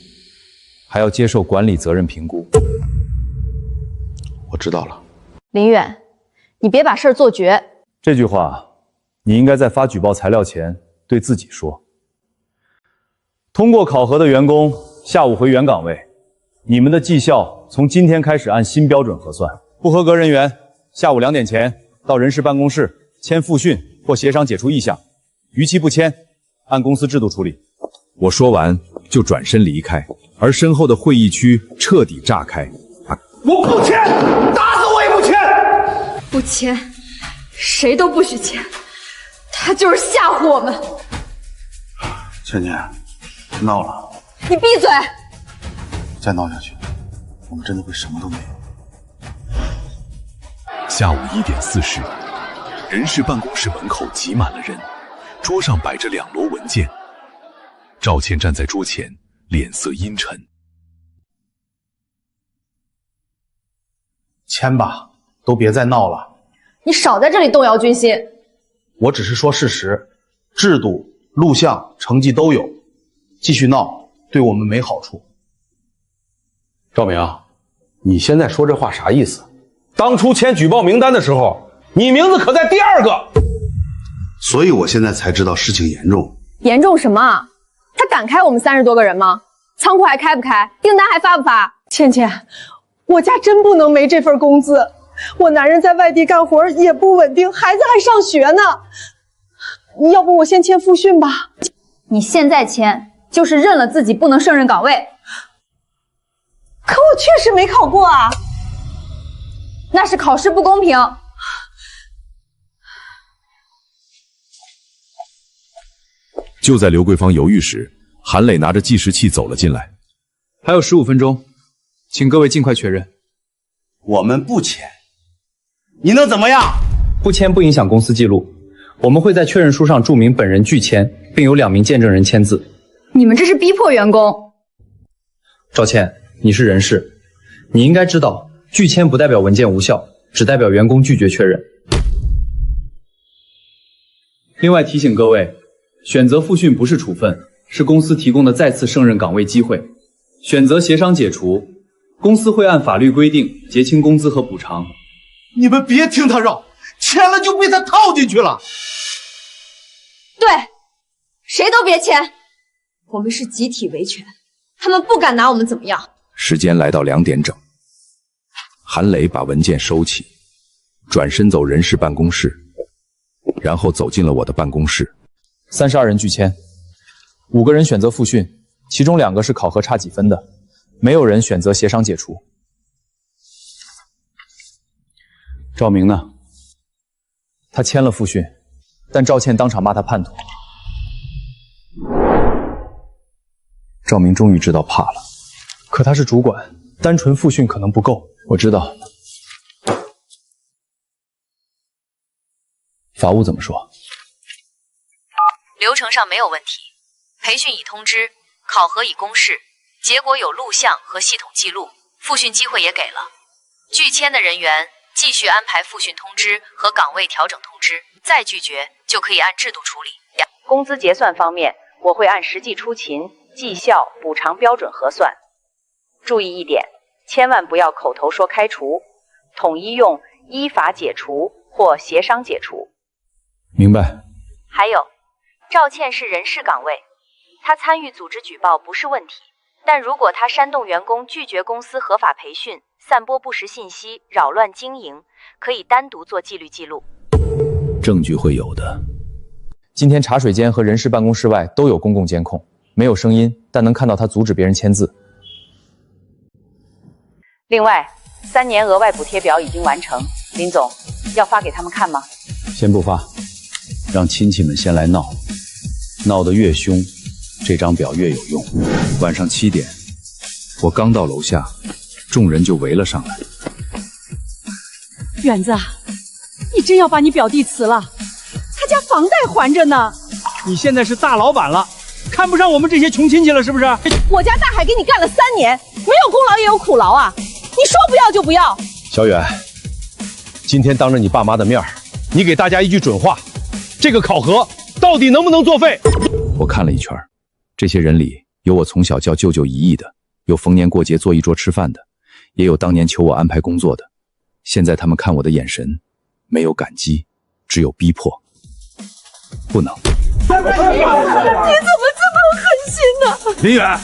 還要接受管理責任評估。我知道了。林遠，你別把事兒做絕。這句話，你應該在發舉報材料前對自己說。通過考核的員工下午回原崗位，你們的績效從今天開始按新標準核算。不合格人員下午2點前到人事辦公室簽復訓或協商解除意向，逾期不簽，按公司制度處理。我說完就轉身離開，而身後的會議區徹底炸開。我不簽，打死我也不簽！不簽，誰都不許簽。他就是嚇唬我們。倩倩，別鬧了。你閉嘴！再鬧下去，我們真的會什麼都沒有。下午1點40，人事辦公室門口擠滿了人，桌上擺着2摞文件。趙倩站在桌前，臉色陰沉。簽吧，都別再鬧了。你少在這裡動搖軍心。我只是說事實，制度、錄像、成績都有，繼續鬧對我們沒好處。趙明，你現在說這話啥意思？當初簽舉報名單的時候，你名字可在第2個。所以我現在才知道事情嚴重。嚴重什麼啊？他敢開我們30多個人嗎？倉庫還開不開？訂單還發不發？倩倩，我家真不能沒這份工資。我男人在外地幹活也不穩定，孩子還上學呢。要不我先簽復訓吧？你現在簽就是認了自己不能勝任崗位。可我確實沒考過啊。那是考試不公平。就在劉桂芳猶豫時，韓磊拿着計時器走了進來。還有15分鐘，請各位盡快確認。我們不簽，你能怎麼樣？不簽不影響公司記錄，我們會在確認書上註明本人拒簽，並有2名見證人簽字。你們這是逼迫員工。趙倩，你是人事，你應該知道。拒簽不代表文件無效，只代表員工拒絕確認。另外提醒各位，選擇復訓不是處分，是公司提供的再次勝任崗位機會。選擇協商解除，公司會按法律規定結清工資和補償。你們別聽他繞，簽了就被他套進去了。對，誰都別簽。我們是集體維權，他們不敢拿我們怎麼樣。時間來到2點整。韓磊把文件收起，轉身走人事辦公室，然後走進了我的辦公室。32人拒簽，5個人選擇復訓，其中2個是考核差幾分的，沒有人選擇協商解除。趙明呢？他簽了復訓，但趙倩當場罵他叛徒。趙明終於知道怕了，可他是主管，單純復訓可能不夠。我知道，法務怎麼說？流程上沒有問題，培訓已通知，考核已公示，結果有錄像和系統記錄，復訓機會也給了。拒簽的人員繼續安排復訓通知和崗位調整通知，再拒絕就可以按制度處理。工資結算方面，我會按實際出勤、績效、補償標準核算。注意一點，千萬不要口頭說開除，統一用依法解除或協商解除。明白。還有，趙倩是人事崗位，她參與組織舉報不是問題，但如果她煽動員工拒絕公司合法培訓，散播不實信息，擾亂經營，可以單獨做紀律記錄。證據會有的。今天茶水间和人事辦公室外都有公共监控，沒有聲音，但能看到他阻止別人簽字。另外，3年額外補貼表已經完成，林總要發給他們看嗎？先不發，讓親戚們先來鬧，鬧得越兇，這張表越有用。晚上7點，我剛到樓下，眾人就圍了上來。遠子，你真要把你表弟辭了？他家房貸還着呢。你現在是大老板了，看不上我們這些窮親戚了是不是？我家大海给你幹了3年，沒有功勞也有苦勞啊！你說不要就不要。小遠，今天當着你爸媽的面，你給大家一句準話，這個考核到底能不能作廢？我看了一圈，這些人裡有我從小叫舅舅一億的，有逢年過節坐一桌吃飯的，也有當年求我安排工作的。現在他們看我的眼神，沒有感激，只有逼迫。不能。你怎麼這麼狠心呢？林遠，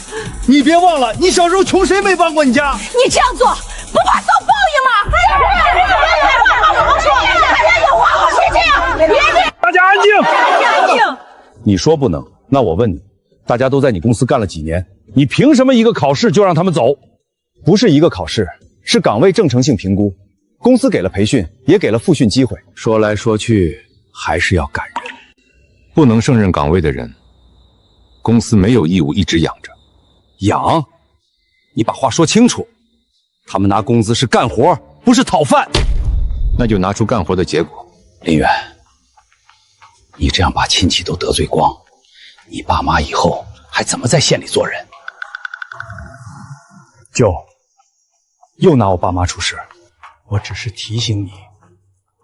你別忘了，你小時候窮誰沒幫過你家？你這樣做不怕遭報應嗎？大家安靜！你說不能，那我問你，大家都在你公司幹了幾年？你憑什麼一個考試就讓他們走？不是一個考試，是崗位正誠性評估。公司給了培訓，也給了復訓機會。說來說去，還是要感人。不能胜任崗位的人，公司沒有義務一直養着。養？你把話說清楚。他們拿工資是幹活，不是討飯。那就拿出幹活的結果。林遠，你這樣把親戚都得罪光，你爸媽以後還怎麼在縣裡做人？舅，又拿我爸媽出事。我只是提醒你，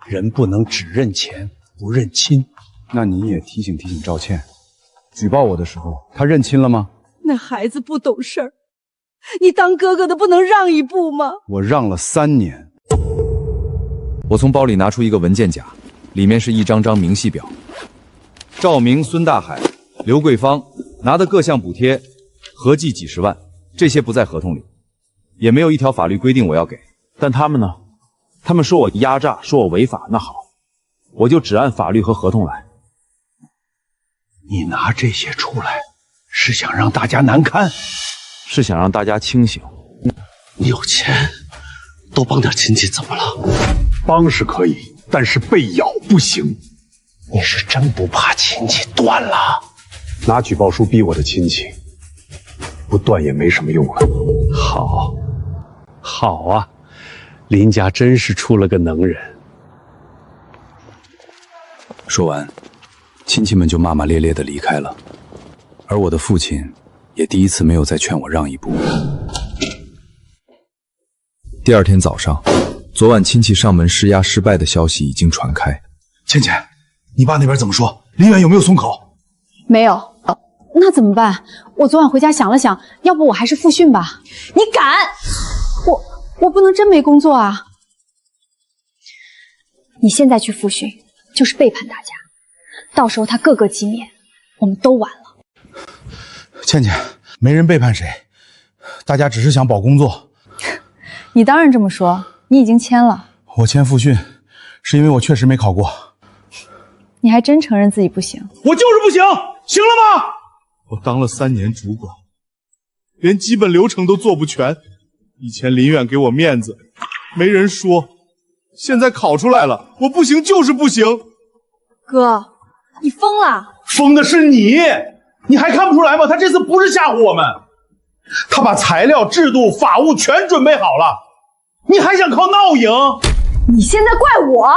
人不能只認錢不認親。那你也提醒提醒趙倩，舉報我的時候，她認親了嗎？那孩子不懂事兒，你當哥哥的不能讓一步嗎？我讓了3年。我從包裡拿出一個文件夾，裡面是一張張明細表。趙明、孫大海、劉桂芳拿的各項補貼合計幾十萬，這些不在合同裡，也沒有一條法律規定我要給。但他們呢？他們說我壓榨，說我違法，那好，我就只按法律和合同來。你拿這些出來，是想讓大家難堪，是想讓大家清醒。你有錢，多幫點親戚怎麼了？幫是可以，但是被咬不行。你是真不怕親戚斷了？拿舉報書逼我的親戚，不斷也沒什麼用了。好，好啊，林家真是出了個能人。說完，親戚們就罵罵咧咧地離開了，而我的父親也第一次沒有再勸我讓一步。第2天早上，昨晚親戚上門施壓失敗的消息已經傳開。倩倩，你爸那邊怎麼說？林遠有沒有鬆口？沒有。那怎麼辦？我昨晚回家想了想，要不我還是復訓吧。你敢？我不能真沒工作啊！你現在去复训，就是背叛大家，到時候他个个击灭，我们都完了。倩倩，没人背叛誰，大家只是想保工作。你当然这麼說，你已經簽了。我簽复訓，是因為我確實沒考過。你還真承認自己不行？我就是不行，行了嗎？我當了3年主管，連基本流程都做不全。以前林遠給我面子，沒人說。現在考出來了，我不行就是不行。哥，你瘋了？瘋的是你，你還看不出來嗎？他這次不是嚇唬我們，他把材料、制度、法務全準備好了，你還想靠鬧贏？你現在怪我？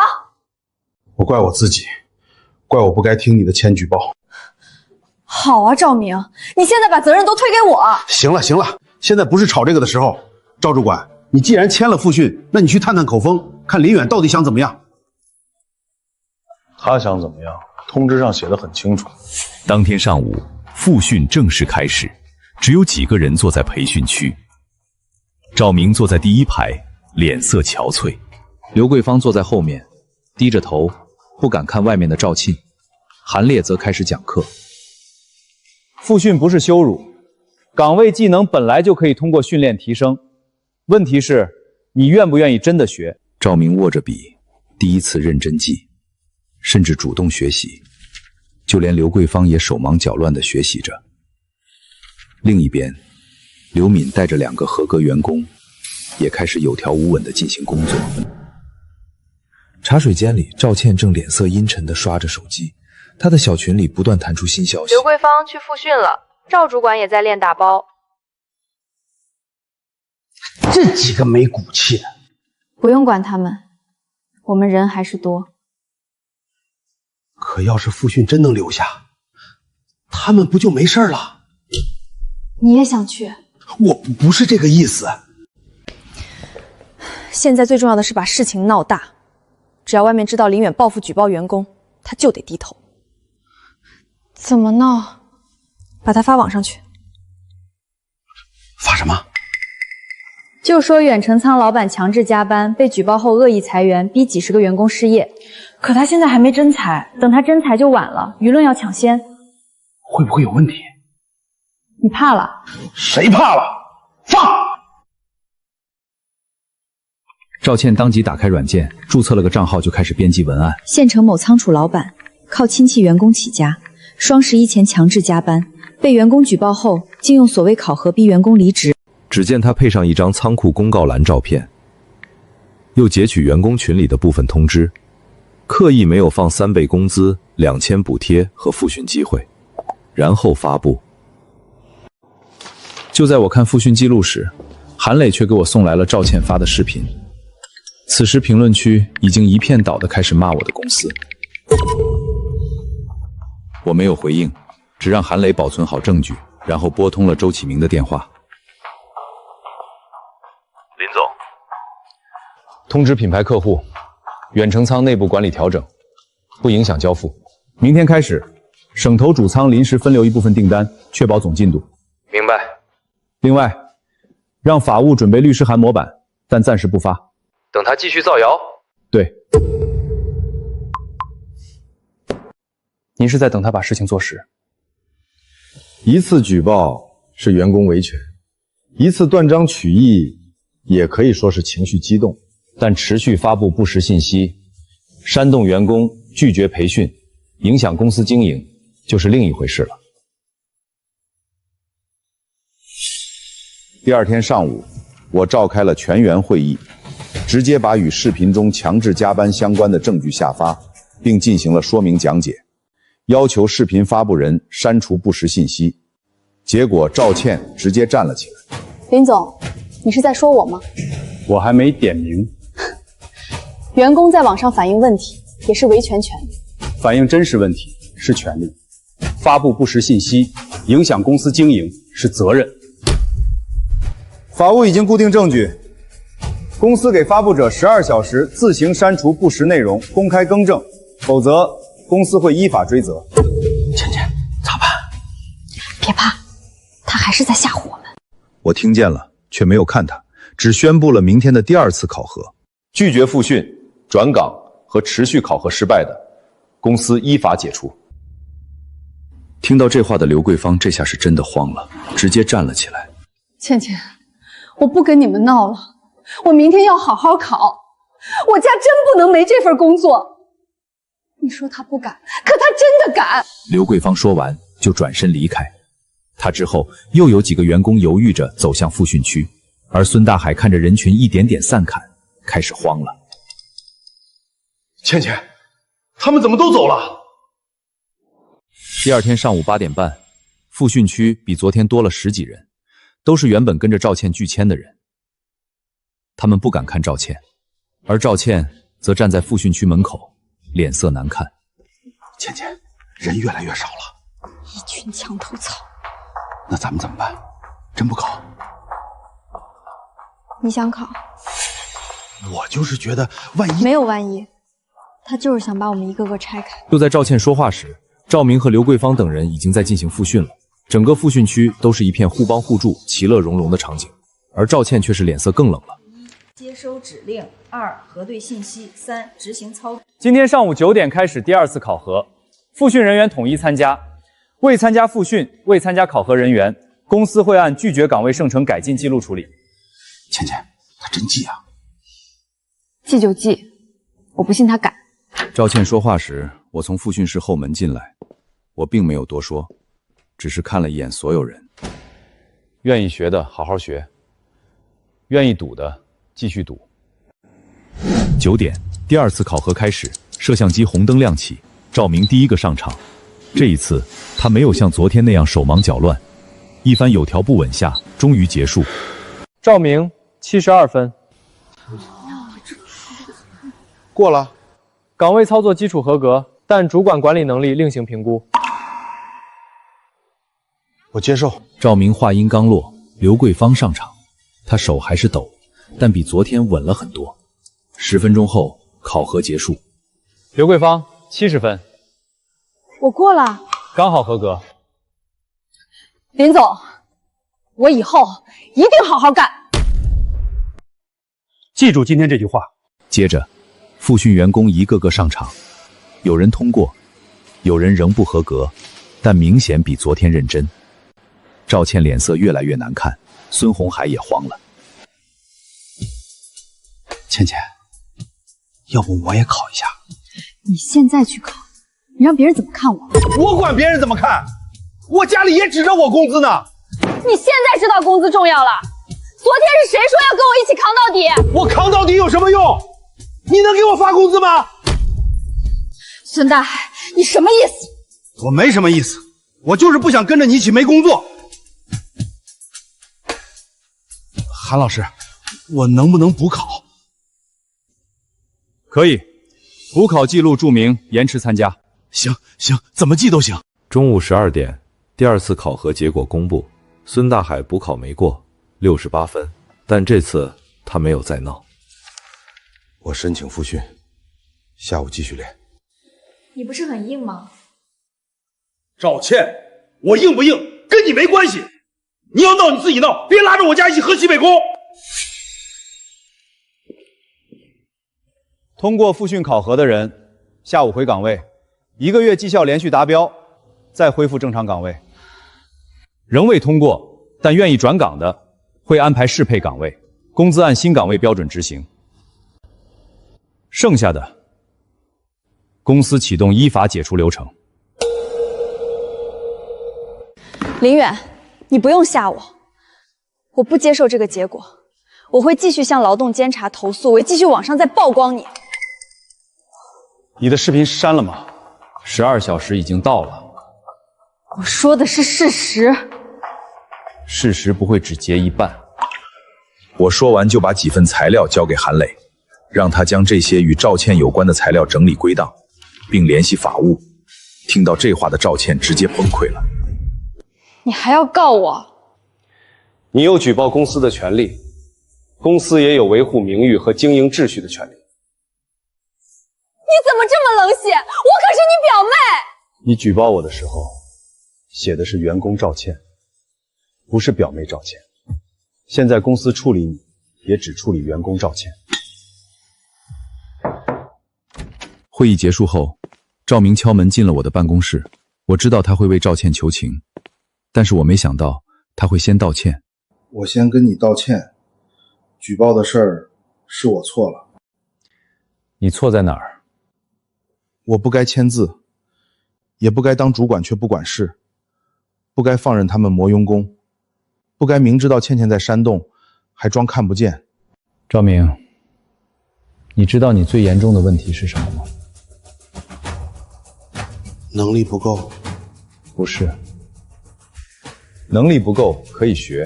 我怪我自己，怪我不該聽你的簽舉報。好啊，趙明，你現在把責任都推給我。行了行了，現在不是吵這個的時候。趙主管，你既然簽了复訓，那你去探探口風，看林遠到底想怎麼樣。他想怎麼樣，通知上写得很清楚。当天上午，复训正式开始，只有几个人坐在培训区。赵明坐在第一排，臉色憔悴。刘桂芳坐在後面，低着頭，不敢看外面的趙沁。韓烈則開始講課。復訓不是羞辱，崗位技能本來就可以通過訓練提升。問題是，你願不願意真的學？趙明握着筆，第一次認真記，甚至主動學習。就連劉桂芳也手忙腳亂地學習着。另一邊，劉敏帶着2個合格員工，也開始有條無紊地進行工作。茶水間裡，趙倩正臉色陰沉地刷着手機，她的小群裡不斷彈出新消息。劉桂芳去復訓了，趙主管也在練打包。這幾個沒骨氣的，不用管他們，我們人還是多。可要是復訓真能留下，他們不就沒事了？你也想去？我不是這個意思。現在最重要的是把事情鬧大，只要外面知道林遠報復舉報員工，他就得低頭。怎麼鬧？把他發網上去。發什麼？就說遠程倉老闆強制加班，被舉報後惡意裁員，逼幾十個員工失業。可他現在還沒徵才，等他徵才就晚了，輿論要搶先。會不會有問題？你怕了？誰怕了？放！趙倩當即打開軟件，註冊了個賬號，就開始編輯文案。縣城某倉儲老闆靠親戚員工起家，雙11前強制加班，被員工舉報後，竟用所謂考核逼員工離職。只見他配上一張倉庫公告欄照片，又截取員工群裡的部分通知，刻意沒有放3倍工資、2000補貼和復訓機會，然後發布。就在我看復訓記錄時，韓磊卻給我送來了趙倩發的視頻。此時評論區已經一片倒的開始罵我的公司。我沒有回應，只讓韓磊保存好證據，然後撥通了周啟明的電話。林總，通知品牌客戶，遠程倉內部管理調整，不影響交付。明天開始，省投主倉臨時分流一部分訂單，確保總進度。明白。另外，讓法務準備律師函模板，但暫時不發。等他繼續造謠？對。您是在等他把事情做實？一次舉報是員工維權，一次斷章取義也可以說是情緒激動，但持續發布不實信息，煽動員工拒絕培訓，影響公司經營，就是另一回事了。第二天上午，我召開了全員會議，直接把與視頻中強制加班相關的證據下發，並進行了說明講解，要求視頻發布人刪除不實信息。結果趙倩直接站了起來。林總，你是在說我嗎？我還沒點名。員工在網上反映問題，也是維權權利。反映真實問題是權利，發布不實信息影響公司經營是責任。法務已經固定證據，公司給發布者12小時自行刪除不實內容，公開更正，否則公司會依法追責。倩倩，咋辦？別怕，他還是在嚇唬我們。我聽見了，卻沒有看他，只宣布了明天的第2次考核。拒絕復訓、轉崗和持續考核失敗的，公司依法解除。聽到這話的劉桂芳這下是真的慌了，直接站了起來。倩倩，我不跟你們鬧了，我明天要好好考。我家真不能沒這份工作。你說他不敢，可他真的敢。劉桂芳說完就轉身離開。他之後又有幾個員工猶豫着走向復訓區，而孫大海看着人群一點點散開，開始慌了。倩倩，他們怎麼都走了？第二天上午8點半，復訓區比昨天多了10幾人，都是原本跟着趙倩拒簽的人。他們不敢看趙倩，而趙倩則站在復訓區門口，臉色難看。倩倩，人越來越少了，一群牆頭草。那咱們怎麼辦？真不考？你想考？我就是覺得萬一……沒有萬一，他就是想把我們一個個拆開。就在趙倩說話時，趙明和劉桂芳等人已經在進行複訓了。整個複訓區都是一片互幫互助、其樂融融的场景，而趙倩卻是臉色更冷了。接收指令，2核对信息，3執行操作。今天上午9點開始第2次考核，複訓人員統一參加。未參加複訓、未參加考核人員，公司會按拒絕崗位生成改進記錄處理。倩倩，他真記啊！記就記，我不信他敢。趙倩說話時，我從複訓室後門進來，我並沒有多說，只是看了一眼所有人。願意學的好好學，願意賭的繼續賭。9點，第2次考核開始，攝像機紅燈亮起，趙明第一個上場。這一次，他沒有像昨天那樣手忙腳亂，一番有條不紊下，終於結束。趙明72分，過了。崗位操作基礎合格，但主管管理能力另行評估。我接受。趙明話音剛落，劉桂芳上场，他手還是抖，但比昨天穩了很多。10分鐘後，考核結束。劉桂芳70分，我過了，剛好合格。林總，我以後一定好好幹。记住今天这句话。接着，複訓員工一個個上場，有人通過，有人仍不合格，但明顯比昨天認真。趙倩臉色越來越難看，孫紅海也慌了。倩倩，要不我也考一下？你現在去考，你讓別人怎麼看我？我管別人怎麼看，我家裡也指着我工資呢。你現在知道工資重要了？昨天是誰說要跟我一起扛到底？我扛到底有什麼用？你能給我發工資嗎？孫大海，你什麼意思？我沒什麼意思，我就是不想跟着你一起沒工作。韓老師，我能不能補考？可以，補考記錄注明延遲參加。行，怎麼記都行。中午12點，第2次考核結果公布，孫大海補考沒過，68分，但這次他沒有再鬧。我申請複訓，下午繼續練。你不是很硬嗎？趙倩，我硬不硬跟你沒關係，你要鬧你自己鬧，別拉着我家一起喝西北風。通過複訓考核的人，下午回崗位，1個月績效連續達標，再恢復正常崗位。仍未通過但願意轉崗的，會安排適配崗位，工資按新崗位標準執行。剩下的，公司啟動依法解除流程。林遠，你不用嚇我，我不接受這個結果，我會繼續向勞動監察投訴，我會繼續往上再曝光你。你的視頻刪了嗎？12小時已經到了。我說的是事實。事實不會只結一半。我說完就把幾份材料交給韓磊，讓他將這些與趙倩有關的材料整理歸檔，並聯繫法務。聽到這話的趙倩直接崩潰了。你還要告我？你有舉報公司的權利，公司也有維護名譽和經營秩序的權利。你怎麼這麼冷血？我可是你表妹！你舉報我的時候，寫的是員工趙倩，不是表妹趙倩。現在公司處理你，也只處理員工趙倩。會議結束後，趙明敲門進了我的辦公室。我知道他會為趙倩求情，但是我沒想到他會先道歉。我先跟你道歉，舉報的事兒是我錯了。你錯在哪兒？我不該簽字，也不該當主管卻不管事，不該放任他們磨傭工，不該明知道倩倩在山洞還裝看不見。趙明，你知道你最嚴重的問題是什麼嗎？能力不夠。不是，能力不夠可以學。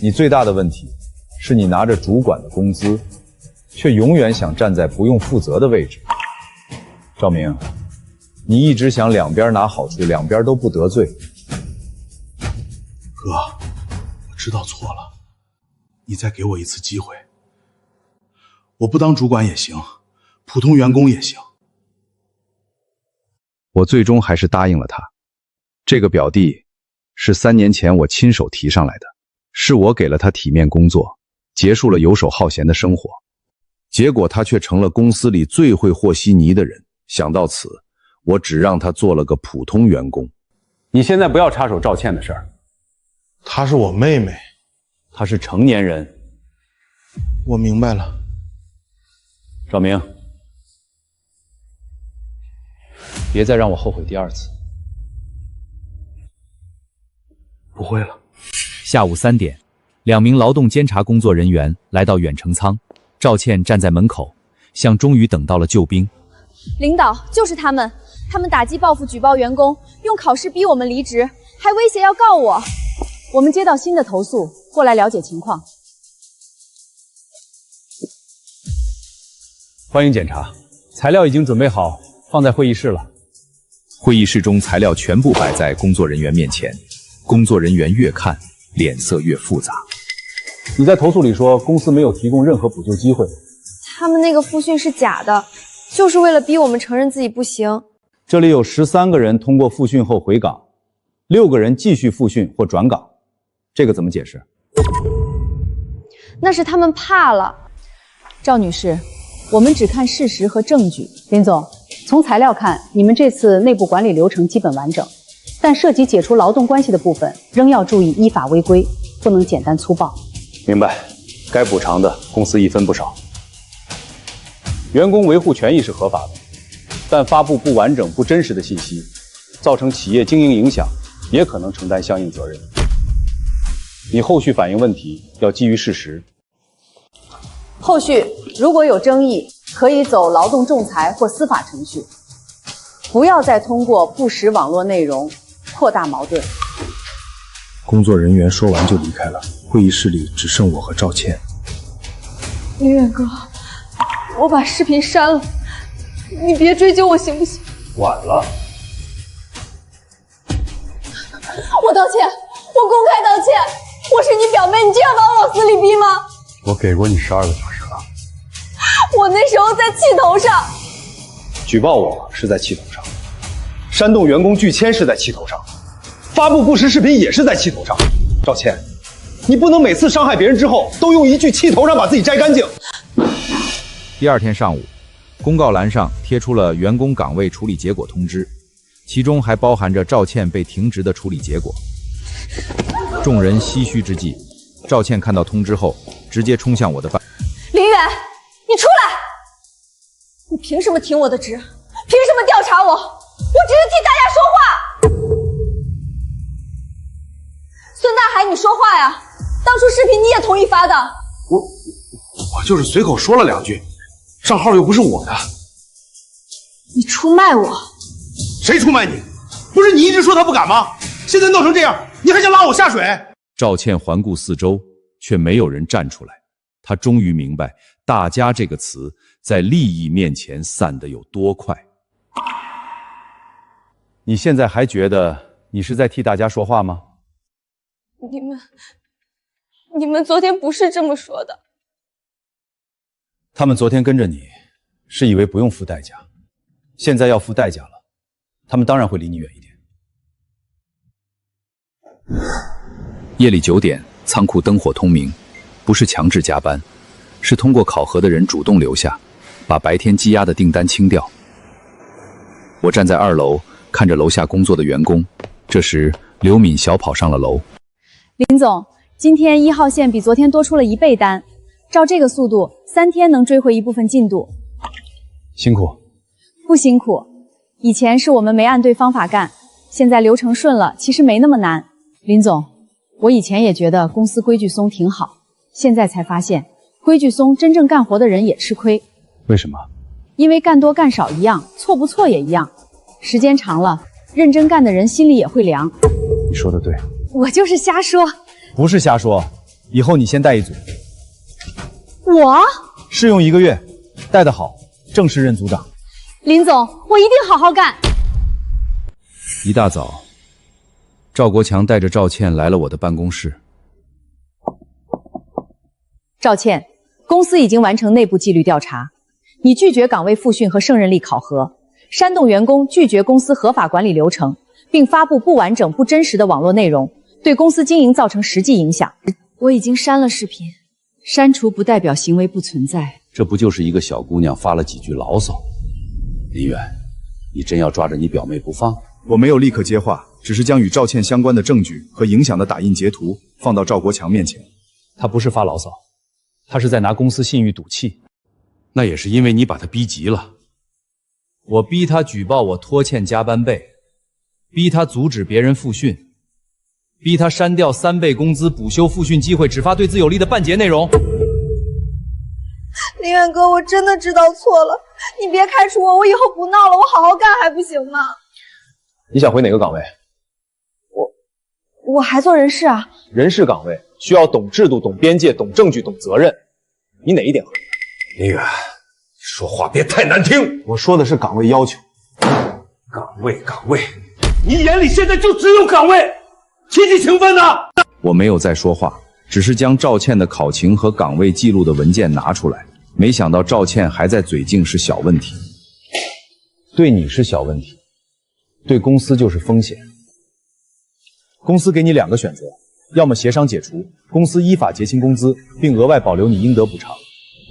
你最大的問題是你拿着主管的工資，卻永遠想站在不用負責的位置。趙明，你一直想兩邊拿好處，兩邊都不得罪。哥，我知道錯了，你再給我一次機會。我不當主管也行，普通员工也行。我最终还是答应了他。这个表弟是3年前我亲手提上来的，是我给了他体面工作，结束了游手好闲的生活。结果他却成了公司里最会和稀泥的人。想到此，我只让他做了个普通员工。你现在不要插手赵倩的事儿。她是我妹妹，她是成年人。我明白了。赵明，别再让我后悔第2次。不会了。下午3点，2名劳动监察工作人员来到远程仓，赵倩站在门口，像终于等到了救兵。领导，就是他们打击报复举报员工，用考试逼我們離職，還威脅要告我。我們接到新的投訴，過來了解情況。歡迎檢查，材料已經準備好，放在會議室了。會議室中材料全部擺在工作人員面前，工作人員越看臉色越複雜。你在投訴裡說公司沒有提供任何補救機會。他們那個複訓是假的，就是為了逼我們承認自己不行。這裡有13個人通過複訓後回崗，6個人繼續複訓或轉崗，這個怎麼解釋？那是他們怕了。趙女士，我們只看事實和證據。林總，從材料看，你們這次內部管理流程基本完整，但涉及解除勞動關係的部分，仍要注意依法違規，不能簡單粗暴。明白，該補償的公司一分不少。員工維護權益是合法的，但發布不完整、不真實的信息，造成企業經營影響，也可能承擔相應責任。你後續反映問題要基於事實。後續如果有爭議，可以走勞動仲裁或司法程序，不要再通過不實網絡內容擴大矛盾。工作人員說完就離開了，會議室裡只剩我和趙倩。林遠哥，我把視頻刪了，你別追究我行不行？晚了。我道歉，我公開道歉。我是你表妹，你這樣把我往死裡逼嗎？我給過你12個小時了。我那時候在氣頭上。舉報我是在氣頭上，煽動員工拒簽是在氣頭上，發布不實視頻也是在氣頭上。趙倩，你不能每次傷害別人之後，都用一句氣頭上把自己摘乾淨。第2天上午，公告欄上貼出了員工崗位處理結果通知，其中還包含着趙倩被停職的處理結果。眾人唏噓之際，趙倩看到通知後，直接衝向我的辦。林遠，你出來！你憑什麼停我的職？憑什麼調查我？我只是替大家說話。孫大海，你說話呀！當初視頻你也同意發的。我就是隨口說了2句，賬號又不是我的。你出賣我？誰出賣你？不是你一直說他不敢嗎？現在鬧成這樣，你還想拉我下水？趙倩環顧四周，卻沒有人站出來。她終於明白“大家”這個詞在利益面前散得有多快。你現在還覺得你是在替大家說話嗎？你們昨天不是這麼說的。他們昨天跟着你，是以為不用付代價，現在要付代價了，他們當然會離你遠一點。夜裡9點，倉庫燈火通明，不是強制加班，是通過考核的人主動留下，把白天積壓的訂單清掉。我站在2樓，看着樓下工作的員工。這時，劉敏小跑上了樓。林總，今天1號線比昨天多出了1倍單，照這個速度，3天能追回一部分進度。辛苦。不辛苦，以前是我們沒按對方法幹，現在流程順了，其實沒那麼難。林總，我以前也覺得公司規矩鬆挺好，現在才發現規矩鬆，真正幹活的人也吃虧。為什麼？因為幹多幹少一樣，錯不錯也一樣，時間長了，認真幹的人心裡也會涼。你說的對。我就是瞎說。不是瞎說，以後你先帶一組。我？試用1個月，帶得好，正式任組長。林總，我一定好好幹。一大早，趙國強帶着趙倩來了我的辦公室。趙倩，公司已經完成內部紀律調查，你拒绝岗位复训和胜任力考核，煽动员工拒绝公司合法管理流程，并发布不完整、不真實的網絡內容，對公司經營造成實際影響。我已經刪了視頻，刪除不代表行為不存在。這不就是一個小姑娘發了幾句牢騷？林遠，你真要抓着你表妹不放？我沒有立刻接話，只是將與趙倩相關的證據和影響的打印截圖放到趙國強面前。他不是發牢騷，他是在拿公司信譽賭氣。那也是因為你把他逼急了。我逼他舉報我拖欠加班費，逼他阻止別人複訓，逼他刪掉3倍工資補休複訓機會，只發對自有利的半截內容。林遠哥，我真的知道錯了，你別開除我，我以後不鬧了，我好好幹還不行嗎？你想回哪個崗位？我還做人事啊。人事崗位需要懂制度、懂邊界、懂證據、懂責任，你哪一點合理？林遠，說話別太難聽。我說的是崗位要求。崗位，你眼裡現在就只有崗位，亲戚情分呢？我沒有再說話，只是將趙倩的考勤和崗位記錄的文件拿出來。沒想到趙倩還在嘴硬是小問題，對你是小問題，對公司就是風險。公司給你2個選擇，要麼協商解除，公司依法結清工資，並額外保留你應得補償。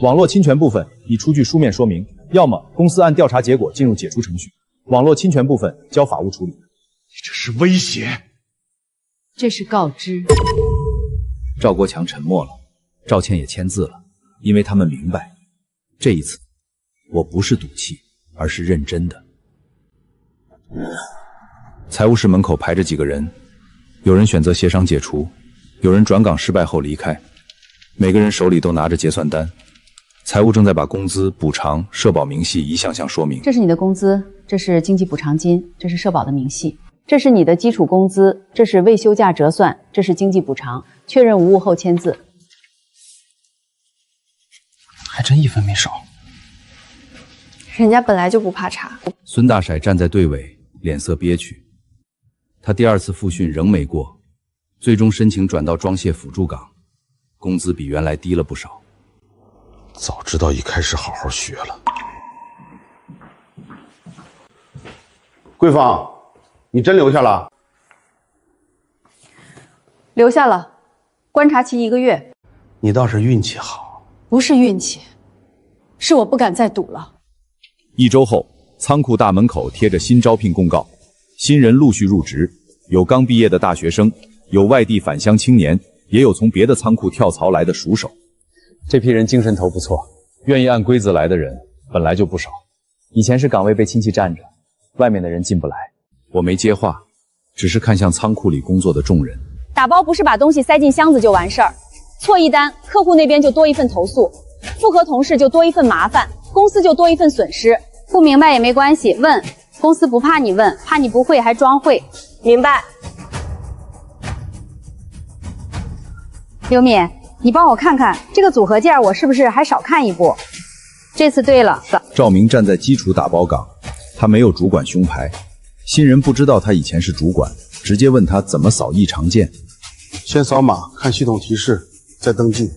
網絡侵權部分，你出具書面說明；要麼公司按調查結果進入解除程序，網絡侵權部分交法務處理。你這是威脅，這是告知。趙國強沉默了，趙倩也簽字了，因為他們明白，這一次我不是賭氣，而是認真的。財務室門口排着幾個人，有人選擇協商解除，有人轉崗失敗後離開，每個人手裡都拿着結算單。財務正在把工資、補償、社保明細一項項說明。這是你的工資，這是經濟補償金，這是社保的明細，這是你的基礎工資，這是未休假折算，這是經濟補償。確認無誤後簽字。還真一分沒少。人家本來就不怕查。孫大骰站在隊尾，臉色憋屈。他第2次複訓仍沒過，最終申請轉到裝卸輔助崗，工資比原來低了不少。早知道一開始好好學了。桂芳，你真留下了？留下了，觀察期1個月。你倒是運氣好。不是運氣，是我不敢再賭了。1周後，倉庫大門口貼着新招聘公告，新人陸續入職，有剛畢業的大學生，有外地返鄉青年，也有從別的倉庫跳槽來的熟手。這批人精神頭不錯，願意按規則來的人本來就不少。以前是崗位被親戚占着，外面的人進不來。我沒接話，只是看向倉庫裡工作的眾人。打包不是把東西塞進箱子就完事兒，錯一單，客戶那邊就多一份投訴，複核同事就多一份麻煩，公司就多一份損失。不明白也沒關係，問，公司不怕你問，怕你不會還裝會。明白。劉敏，你幫我看看這個組合件，我是不是還少看一步？這次對了。趙明站在基礎打包崗，他沒有主管胸牌，新人不知道他以前是主管，直接問他怎麼掃異常件。先掃碼看系統提示，再登記，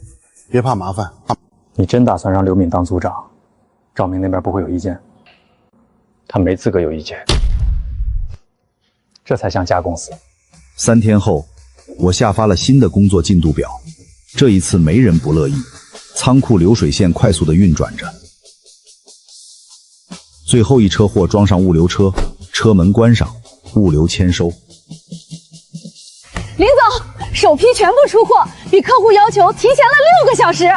別怕麻煩。你真打算讓劉敏當組長？趙明那邊不會有意見？他沒資格有意見，這才像家公司。3天後，我下發了新的工作進度表。這一次沒人不樂意，倉庫流水線快速地運轉着。最後一車貨裝上物流車，車門關上，物流簽收。林總，首批全部出貨，比客戶要求提前了6個小時。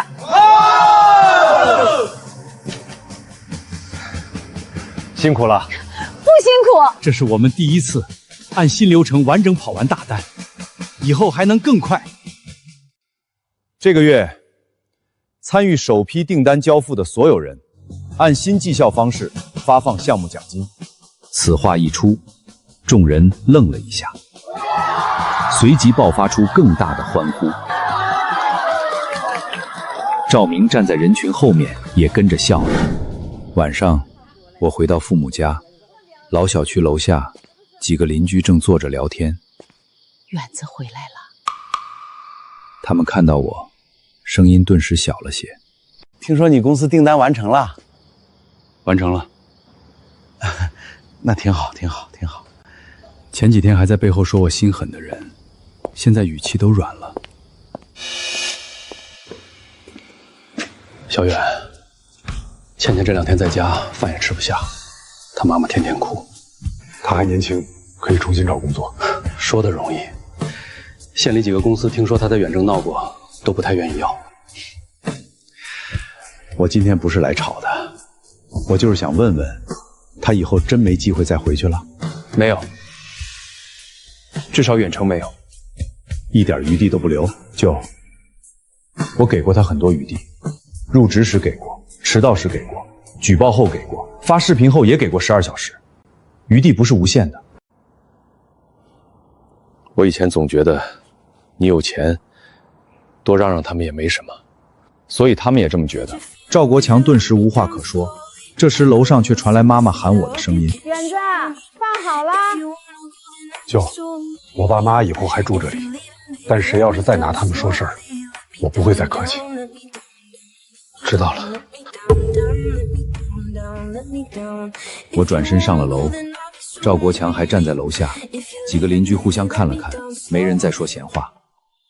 辛苦了。不辛苦。這是我們第1次按新流程完整跑完大單，以後還能更快。這個月，參與首批訂單交付的所有人，按新績效方式發放項目獎金。此話一出，眾人愣了一下，隨即爆發出更大的歡呼。趙明站在人群後面，也跟着笑了。晚上，我回到父母家，老小區樓下，幾個鄰居正坐着聊天。遠子回來了。他們看到我，聲音頓時小了些。聽說你公司訂單完成了？完成了。那挺好，挺好，挺好。前几天还在背后说我心狠的人，现在语气都软了。小远，倩倩这2天在家饭也吃不下，她妈妈天天哭。她还年轻，可以重新找工作。说的容易，县里几个公司听说她在远征闹过，都不太愿意要。我今天不是来吵的，我就是想问问，他以后真没机会再回去了？没有，至少远程没有，一点余地都不留。舅，我给过他很多余地，入职时给过，迟到时给过，举报后给过，发视频后也给过12小时，余地不是无限的。我以前总觉得你有钱，多让他们也没什么，所以他们也这么觉得。赵国强顿时无话可说，这时楼上却传来媽媽喊我的聲音：遠子，飯好啦！舅，我爸媽以後還住這裡，但誰要是再拿他們說事兒，我不會再客氣。知道了。我轉身上了樓，趙國強還站在樓下，幾個鄰居互相看了看，沒人再說閒話。